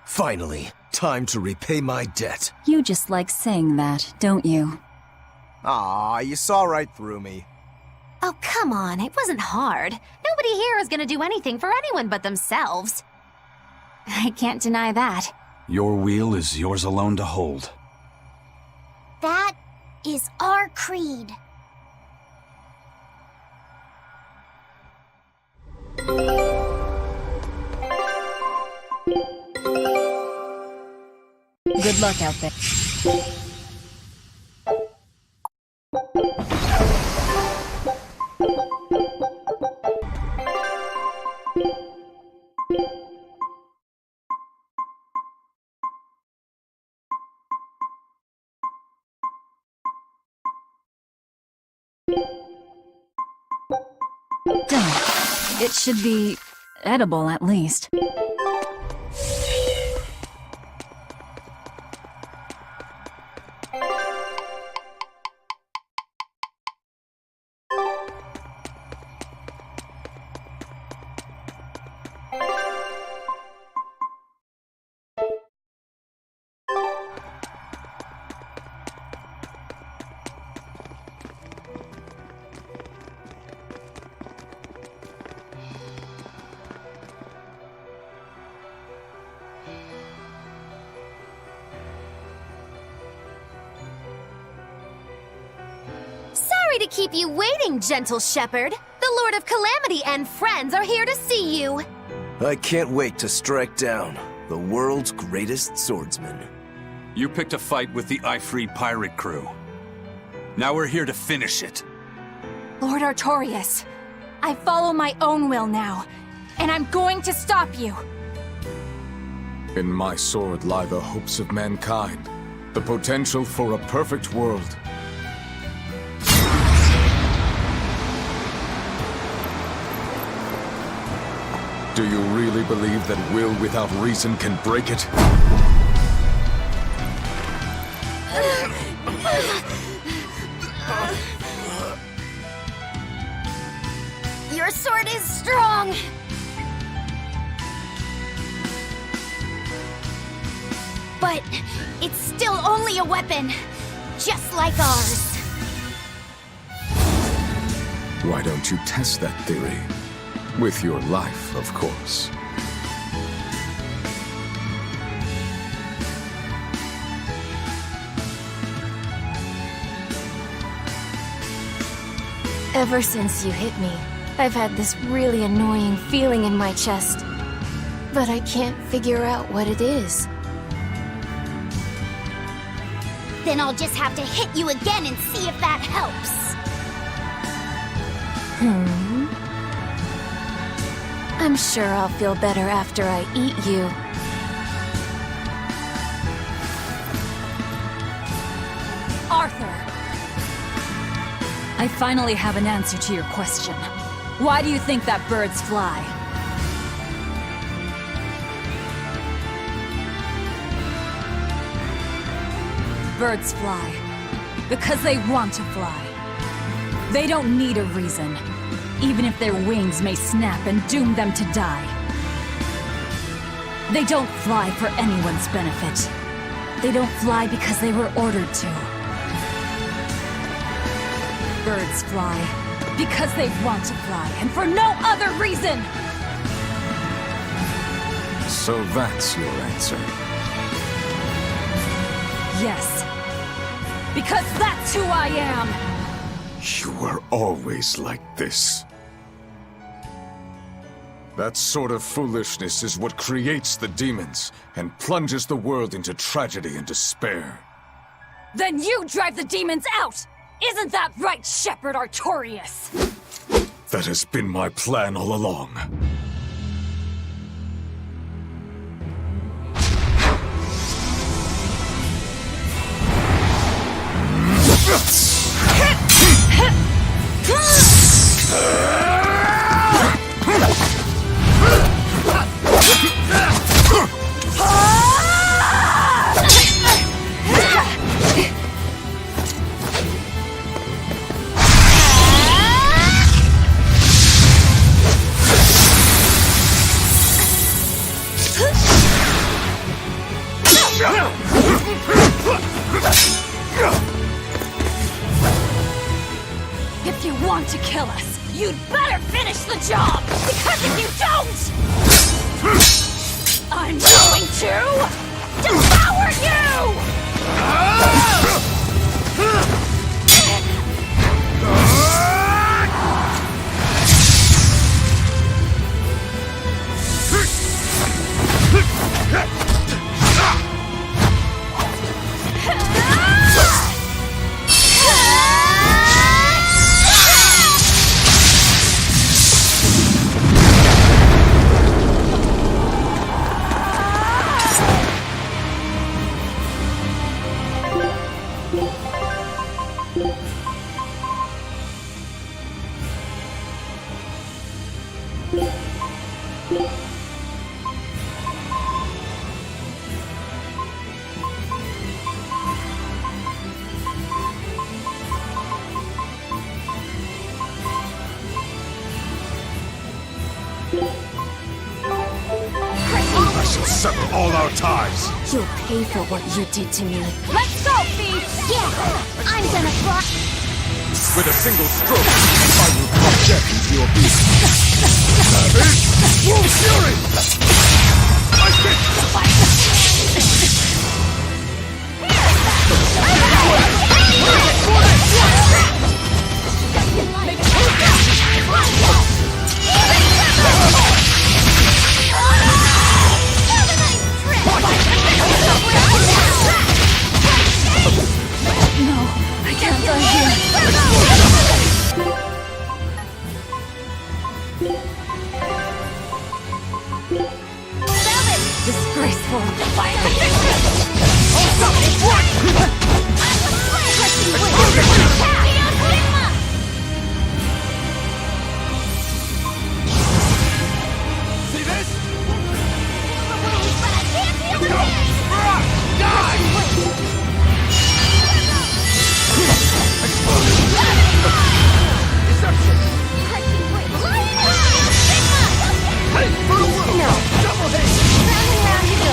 Finally, time to repay my debt. You just like saying that, don't you? Aw, you saw right through me. Oh, come on, it wasn't hard. Nobody here is gonna do anything for anyone but themselves. I can't deny that. Your wheel is yours alone to hold. That is our creed. Good luck out there. Done. It should be edible at least. Sorry to keep you waiting, gentle shepherd. The Lord of Calamity and friends are here to see you. I can't wait to strike down the world's greatest swordsman. You picked a fight with the Ifrit pirate crew. Now we're here to finish it. Lord Artorias, I follow my own will now, and I'm going to stop you. In my sword lie the hopes of mankind, the potential for a perfect world. Do you really believe that will without reason can break it? Your sword is strong! But it's still only a weapon, just like ours. Why don't you test that theory? With your life, of course. Ever since you hit me, I've had this really annoying feeling in my chest. But I can't figure out what it is. Then I'll just have to hit you again and see if that helps. I'm sure I'll feel better after I eat you. Arthur! I finally have an answer to your question. Why do you think that birds fly? Birds fly because they want to fly. They don't need a reason, even if their wings may snap and doom them to die. They don't fly for anyone's benefit. They don't fly because they were ordered to. Birds fly because they want to fly, and for no other reason! So that's your answer. Yes. Because that's who I am! You were always like this. That sort of foolishness is what creates the demons and plunges the world into tragedy and despair. Then you drive the demons out! Isn't that right, Shepherd Artorias? That has been my plan all along. If you want to kill us, you'd better finish the job! Because if you don't, I'm going to devour you! I shall sever all our ties! You'll pay for what you did to me. Let's go, Beast! Yeah, I'm gonna fly. With a single stroke, I will drop death into your beast. Savage! Wolf Fury! I No, I can't die here. Disgraceful. see this? Round and round you go.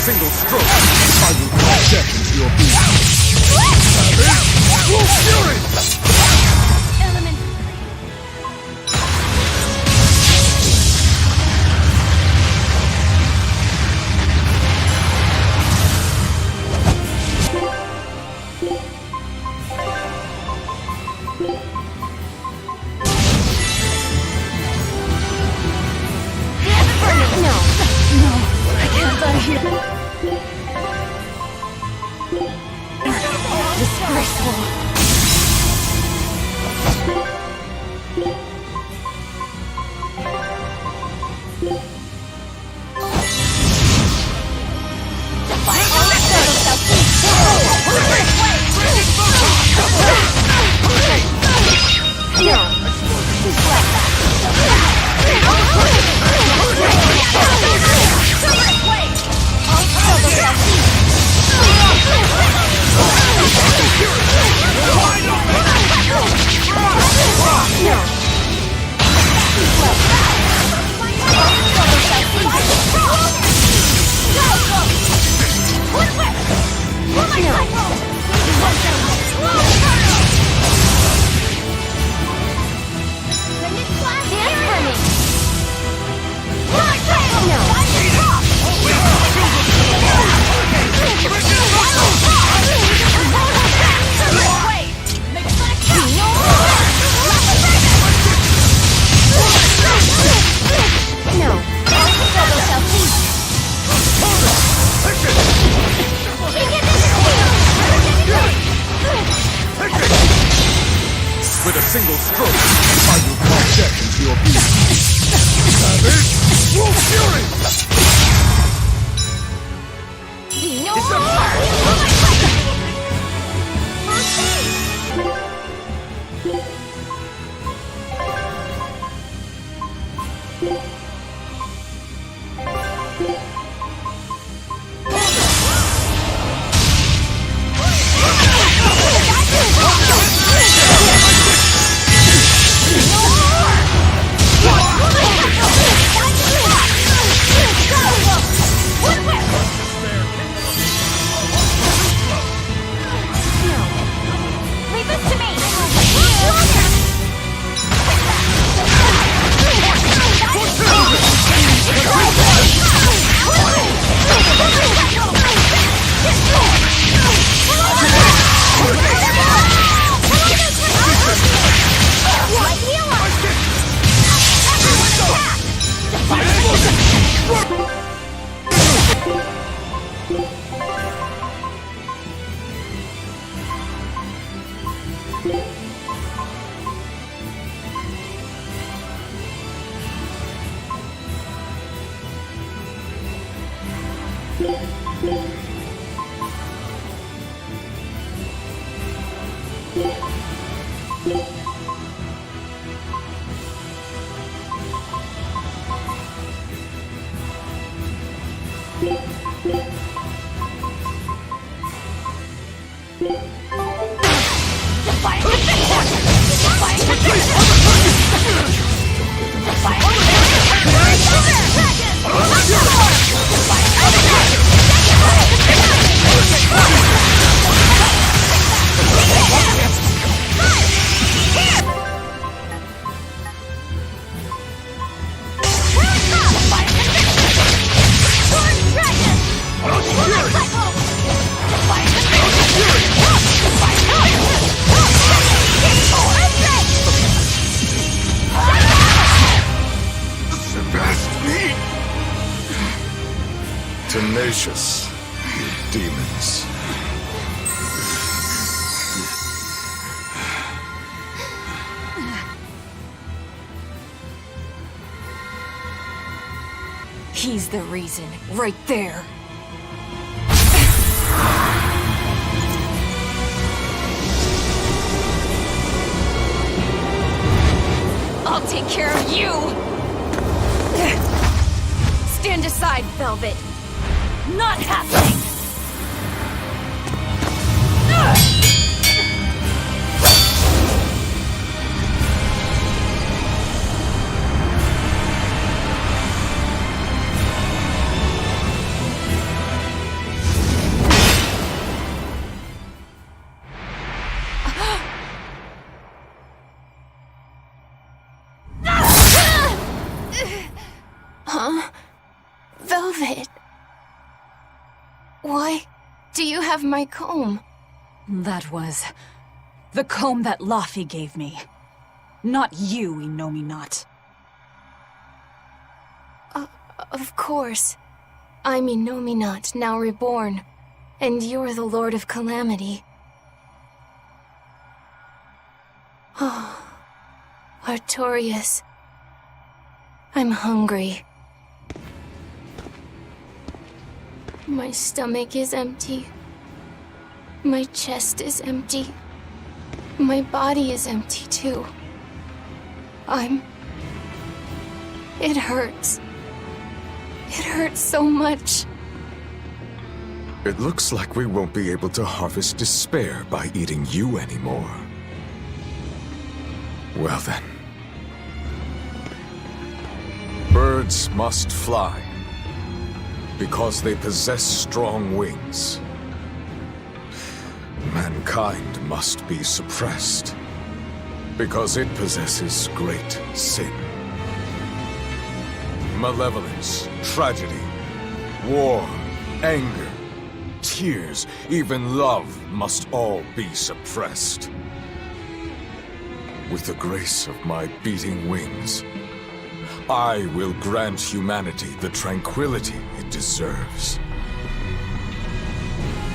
single stroke, I will put death into your being. Savage! Full fury! With a single stroke, I will put death into your being. Savage! Full fury! Tenacious, you demons. He's the reason, right there. I'll take care of you! Stand aside, Velvet. Not happening! Why do you have my comb? That was the comb that Laffy gave me. Not you, Inominat. Of course. I'm Inominat, now reborn. And you're the Lord of Calamity. Oh, Artorias. I'm hungry. My stomach is empty. My chest is empty. My body is empty too. It hurts. It hurts so much. It looks like we won't be able to harvest despair by eating you anymore. Well then. Birds must fly, because they possess strong wings. Mankind must be suppressed, because it possesses great sin. Malevolence, tragedy, war, anger, tears, even love must all be suppressed. With the grace of my beating wings, I will grant humanity the tranquility it deserves.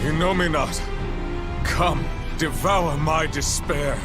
Inominat, come, devour my despair.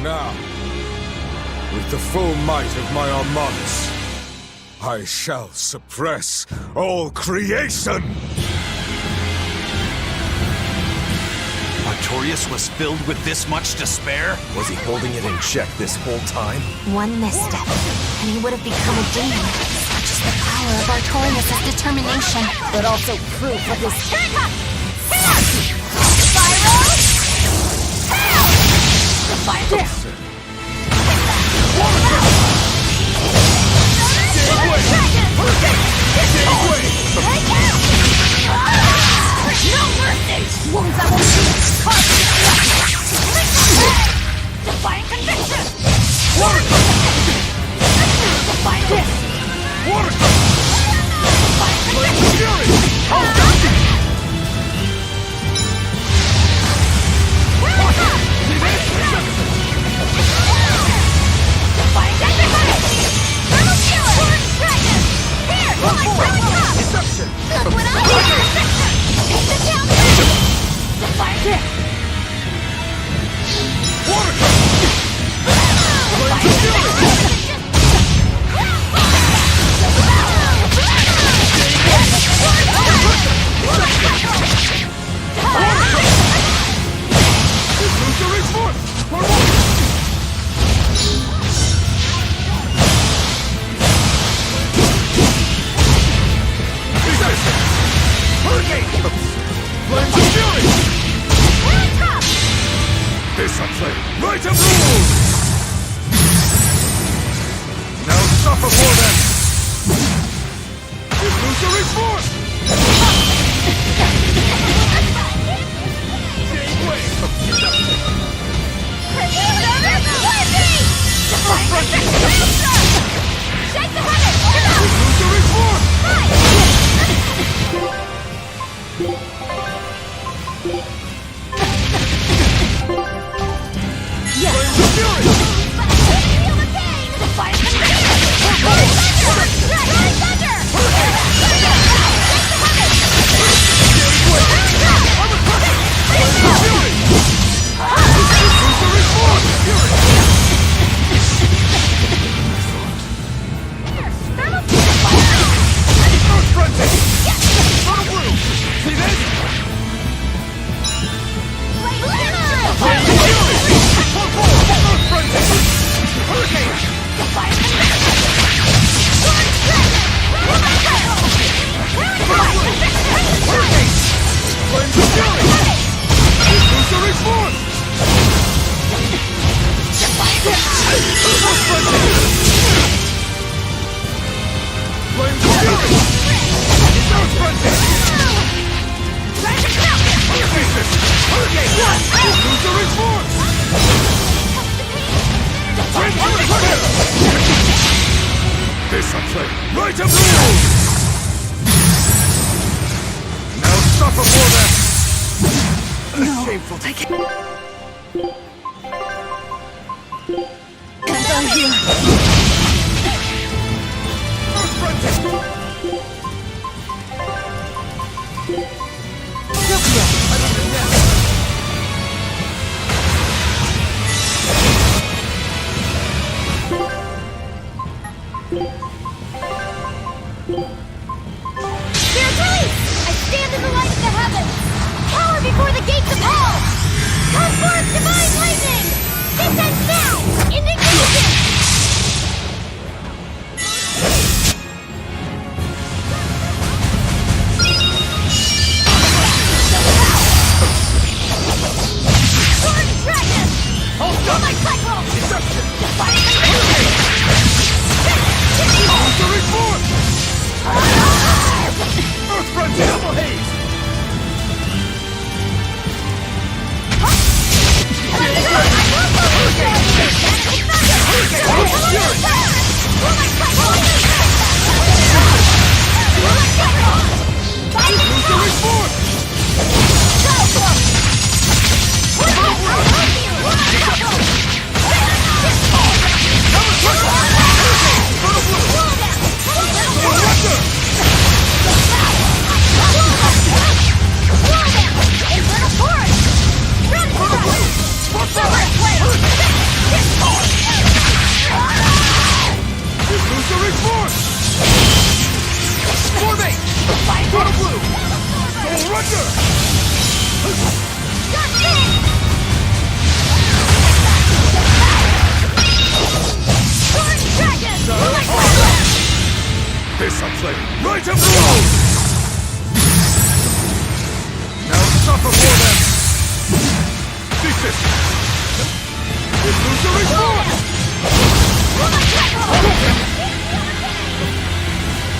Now, with the full might of my armadas, I shall suppress all creation! Artorias was filled with this much despair? Was he holding it in check this whole time? One misstep, and he would have become a demon. Such is the power of Artorias' determination, but also proof of his... Here it comes! Spyro! Hell! Defying conviction! Right of rule! Now suffer for them! Illusory force! Shake the heaven! Illusory force! This I play right of rule! Now suffer for them! No, Shameful. I can't. And I'm here. Spirit release! I stand in the light of the heavens! Power before the gates of hell! Come forth, divine lightning! Descend now! Indignation! Sword dragon! Hold Oh up! my cycle! Deception! Define Sorcery force! Earth frontier! Double haze! Sorcery force! Illusory force! Formate! Go to blue! Surrender! This I play right of rule! Now suffer for them! Thesis! Illusory force!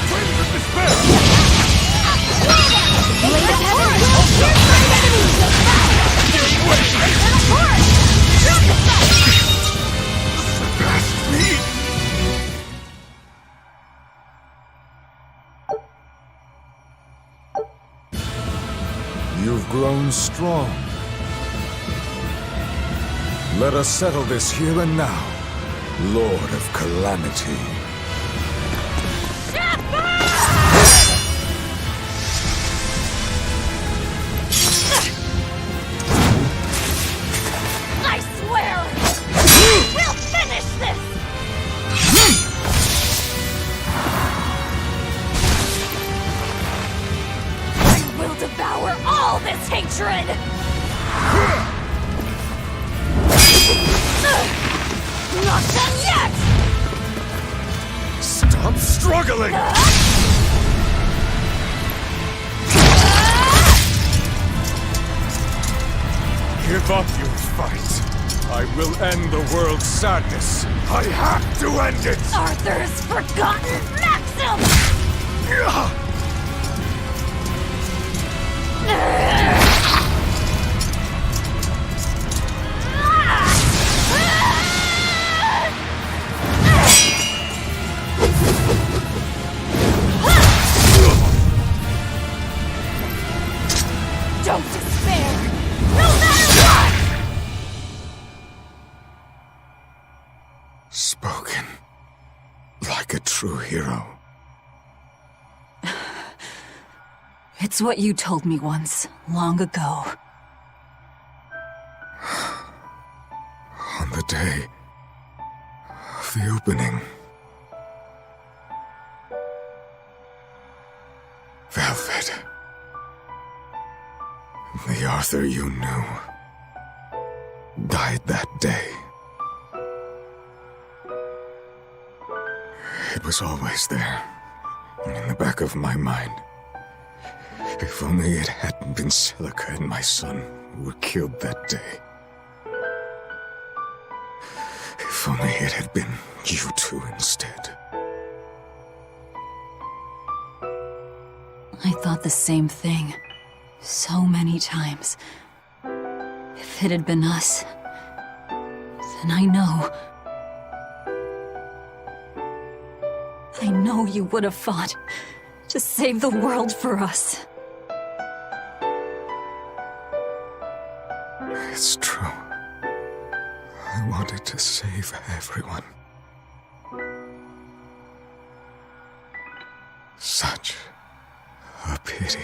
Twins of despair! Surpassed me! You've grown strong. Let us settle this here and now, Lord of Calamity. I swear! We'll finish this! I will devour all this hatred! Not done yet! Stop struggling! Give up your fight. I will end the world's sadness. I have to end it! Arthur's forgotten maxim! Don't despair! No matter what! Spoken like a true hero. It's what you told me once, long ago. On the day of the opening, Velvet, the Arthur you knew, died that day. It was always there, in the back of my mind. If only it hadn't been Celica and my son who were killed that day. If only it had been you two instead. I thought the same thing. So many times. If it had been us, then I know. I know you would have fought to save the world for us. It's true. I wanted to save everyone. Such a pity.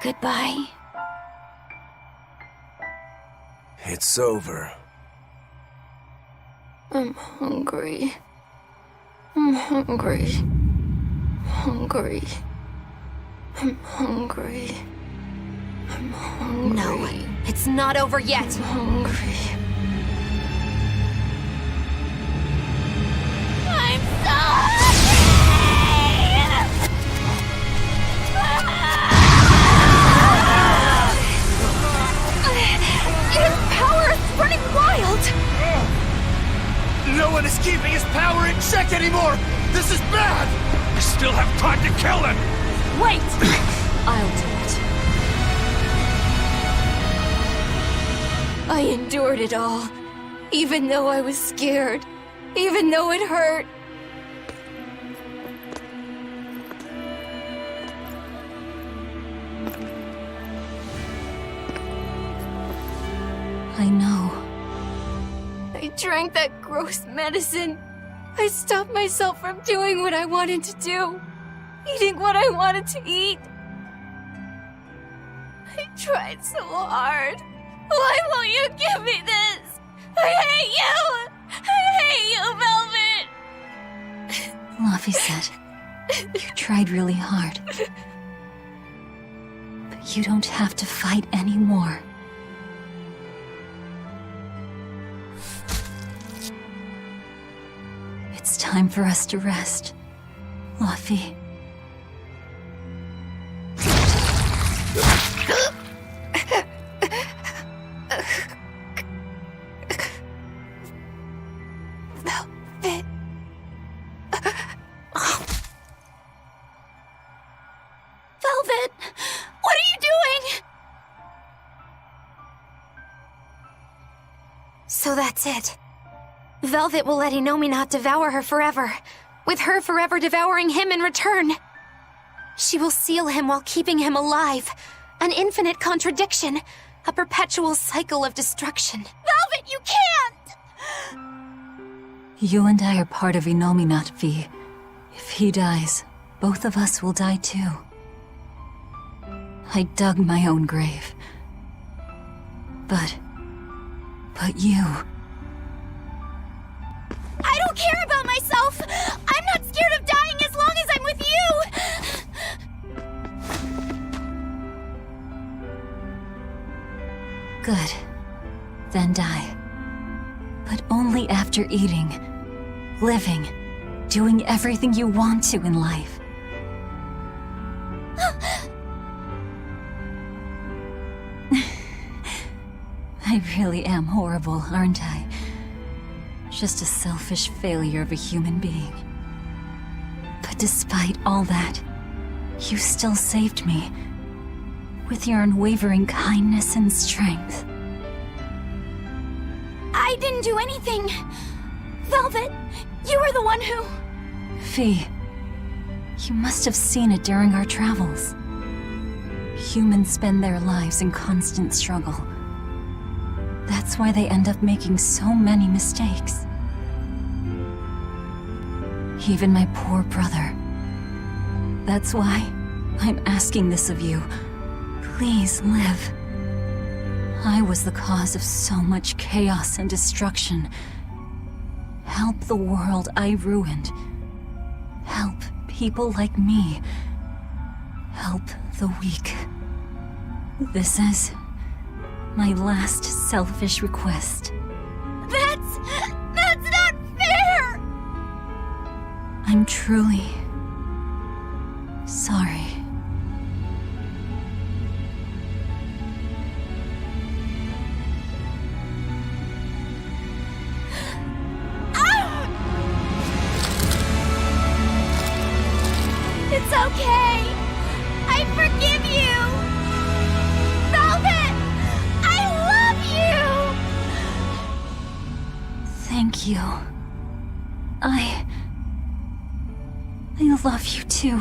Goodbye. It's over. I'm hungry. I'm hungry. Hungry. I'm hungry. I'm hungry. No, it's not over yet. I'm hungry. I'm so hungry! His power is running wild! No one is keeping his power in check anymore! This is bad! We still have time to kill him! Wait! I'll do it. I endured it all, even though I was scared, even though it hurt. I know. I drank that gross medicine. I stopped myself from doing what I wanted to do, eating what I wanted to eat. I tried so hard. Why won't you give me this? I hate you! I hate you, Velvet! Luffy said, you tried really hard. But you don't have to fight anymore. It's time for us to rest, Luffy. Velvet. Velvet! What are you doing? So that's it. Velvet will let Innominat devour her forever, with her forever devouring him in return. She will seal him while keeping him alive. An infinite contradiction. A perpetual cycle of destruction. Velvet, you can't! You and I are part of Innominat, V. If he dies, both of us will die too. I dug my own grave. But you... I don't care about myself! I'm not scared of dying as long as I'm with you! Good. Then die. But only after eating, living, doing everything you want to in life. I really am horrible, aren't I? Just a selfish failure of a human being. But despite all that, you still saved me. With your unwavering kindness and strength. I didn't do anything! Velvet, you were the one who... Fee, you must have seen it during our travels. Humans spend their lives in constant struggle. That's why they end up making so many mistakes. Even my poor brother. That's why I'm asking this of you. Please live. I was the cause of so much chaos and destruction. Help the world I ruined. Help people like me. Help the weak. This is my last selfish request. That's not fair! I'm truly sorry. It's okay! I forgive you! you. I love you too.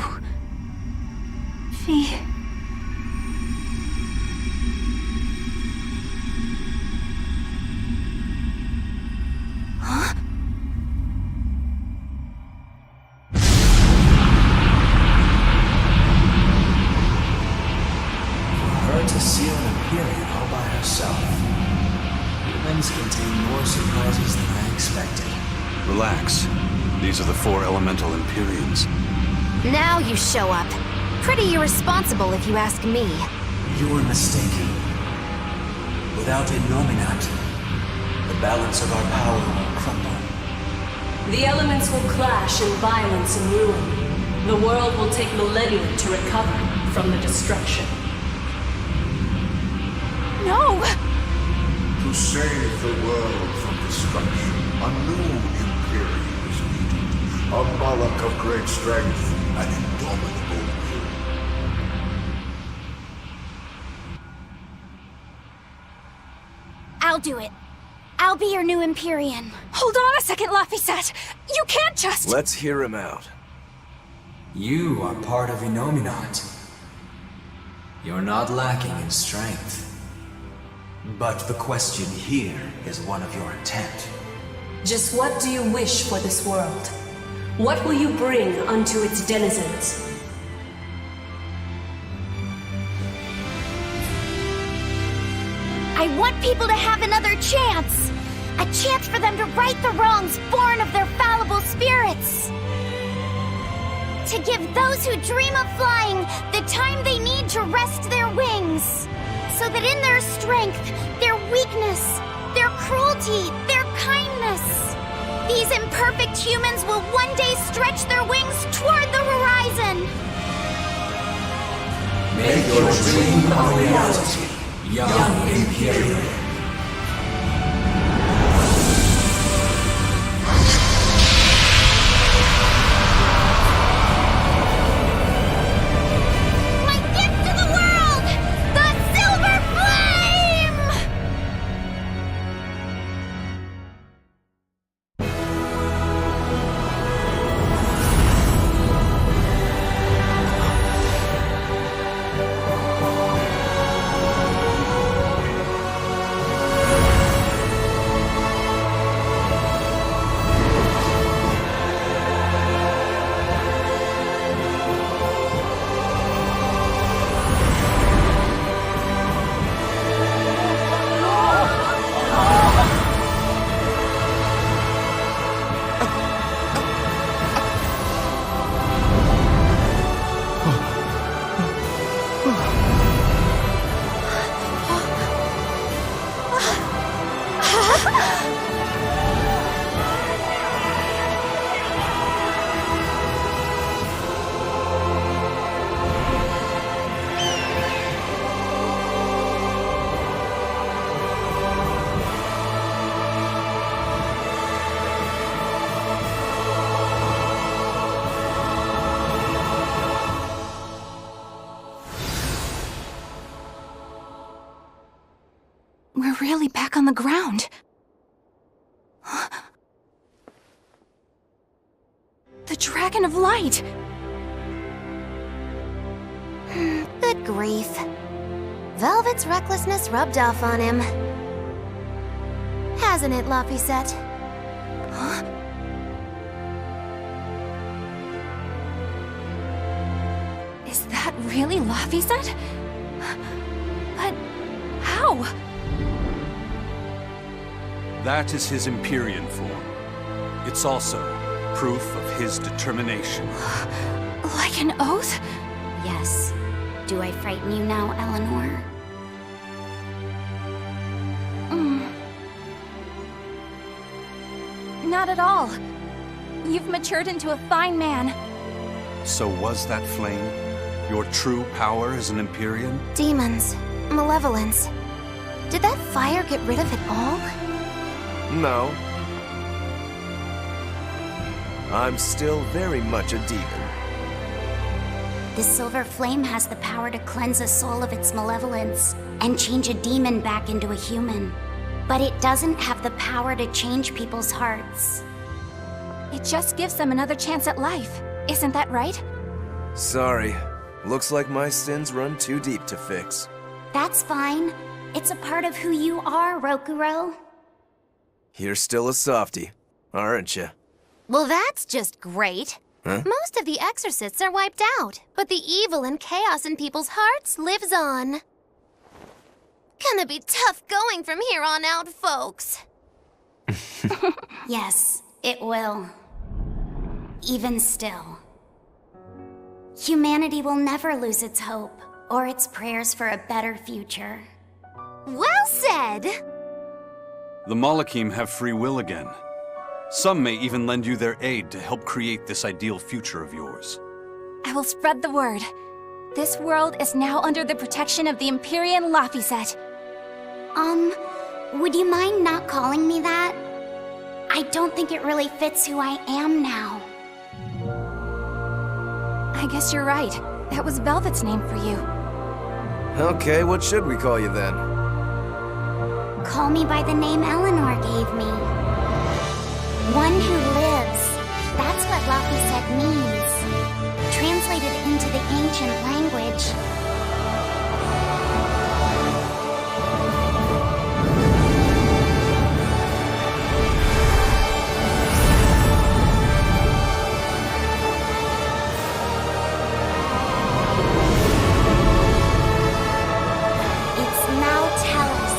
Fee. Huh? For her to seal an Empyrean all by herself. Humans contain more surprises than I expected. Relax. These are the 4 elemental Empyreans. Now you show up. Pretty irresponsible if you ask me. You were mistaken. Without Innominat, the balance of our power will crumble. The elements will clash in violence and ruin. The world will take millennia to recover from the destruction. No! To save the world from destruction, a new Empyrean is needed. A Malak of great strength and indomitable will. I'll do it. I'll be your new Empyrean. Hold on a second, Laphicet! You can't just— Let's hear him out. You are part of Innominat. You're not lacking in strength. But the question here is one of your intent. Just what do you wish for this world? What will you bring unto its denizens? I want people to have another chance! A chance for them to right the wrongs born of their fallible spirits! To give those who dream of flying the time they need to rest their wings! So that in their strength, their weakness, their cruelty, their kindness, these imperfect humans will one day stretch their wings toward the horizon! Make your dream a reality, young Imperial. We're really back on the ground. The Dragon of Light! Good grief. Velvet's recklessness rubbed off on him. Hasn't it, Laphicet? Huh? Is that really Laphicet? But how? That is his Empyrean form. It's also proof of his determination. Like an oath? Yes. Do I frighten you now, Eleanor? Not at all. You've matured into a fine man. So was that flame your true power as an Empyrean? Demons. Malevolence. Did that fire get rid of it all? No. I'm still very much a demon. The silver flame has the power to cleanse a soul of its malevolence and change a demon back into a human. but it doesn't have the power to change people's hearts. It just gives them another chance at life. Isn't that right? Sorry. Looks like my sins run too deep to fix. That's fine. It's a part of who you are, Rokuro. You're still a softie, aren't you? Well, that's just great. Huh? Most of the exorcists are wiped out, but the evil and chaos in people's hearts lives on. Gonna be tough going from here on out, folks. Yes, it will. Even still. Humanity will never lose its hope or its prayers for a better future. Well said! The Malakim have free will again. Some may even lend you their aid to help create this ideal future of yours. I will spread the word. This world is now under the protection of the Empyrean Laphicet. Would you mind not calling me that? I don't think it really fits who I am now. I guess you're right. That was Velvet's name for you. Okay, what should we call you then? Call me by the name Eleanor gave me. One who lives. That's what Laphicet means. Translated into the ancient language. It's now Tellus.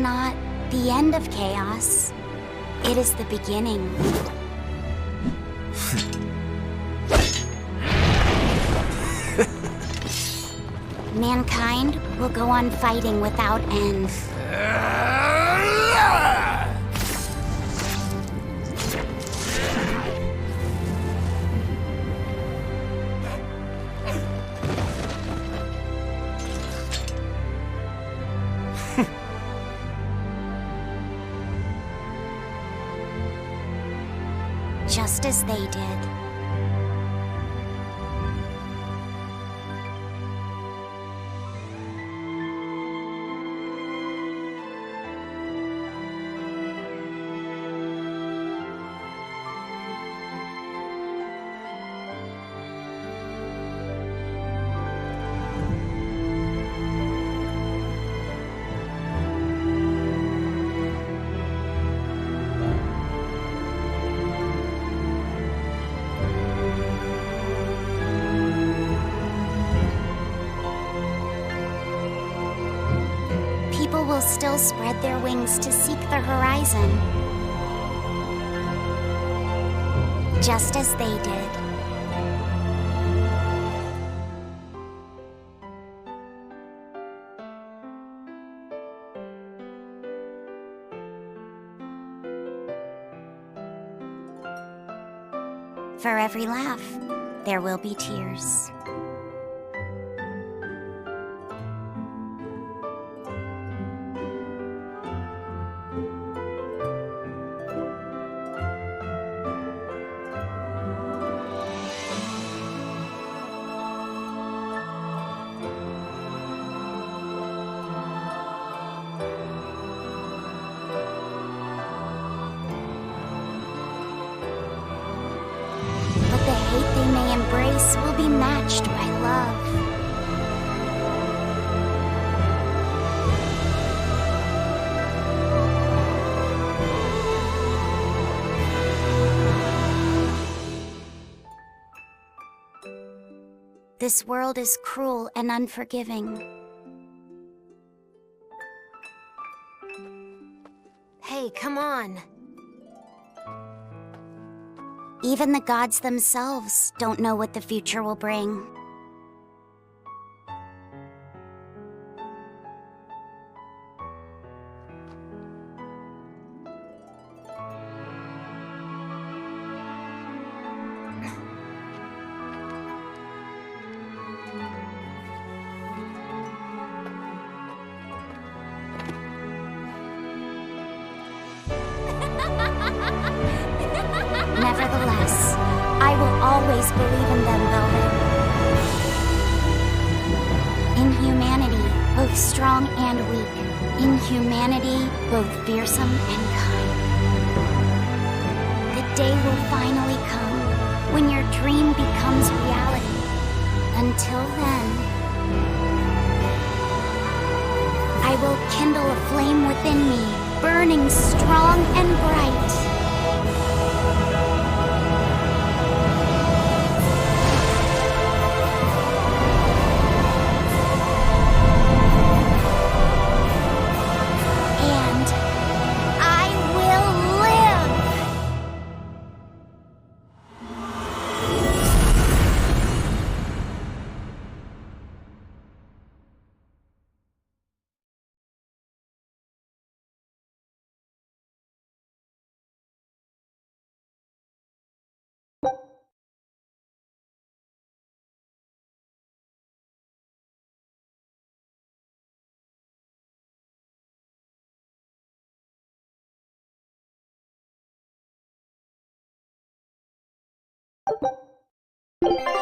not the end of chaos. It is the beginning. Mankind will go on fighting without end. Just as they did. People will still spread their wings to seek the horizon. Just as they did. For every laugh, there will be tears. But the hate they may embrace will be matched by love. This world is cruel and unforgiving. Hey, come on. Even the gods themselves don't know what the future will bring. Nevertheless, I will always believe in them, Velvet. In humanity, both strong and weak. In humanity, both fearsome and kind. The day will finally come when your dream becomes reality. Until then, I will kindle a flame within me, burning strong and bright. You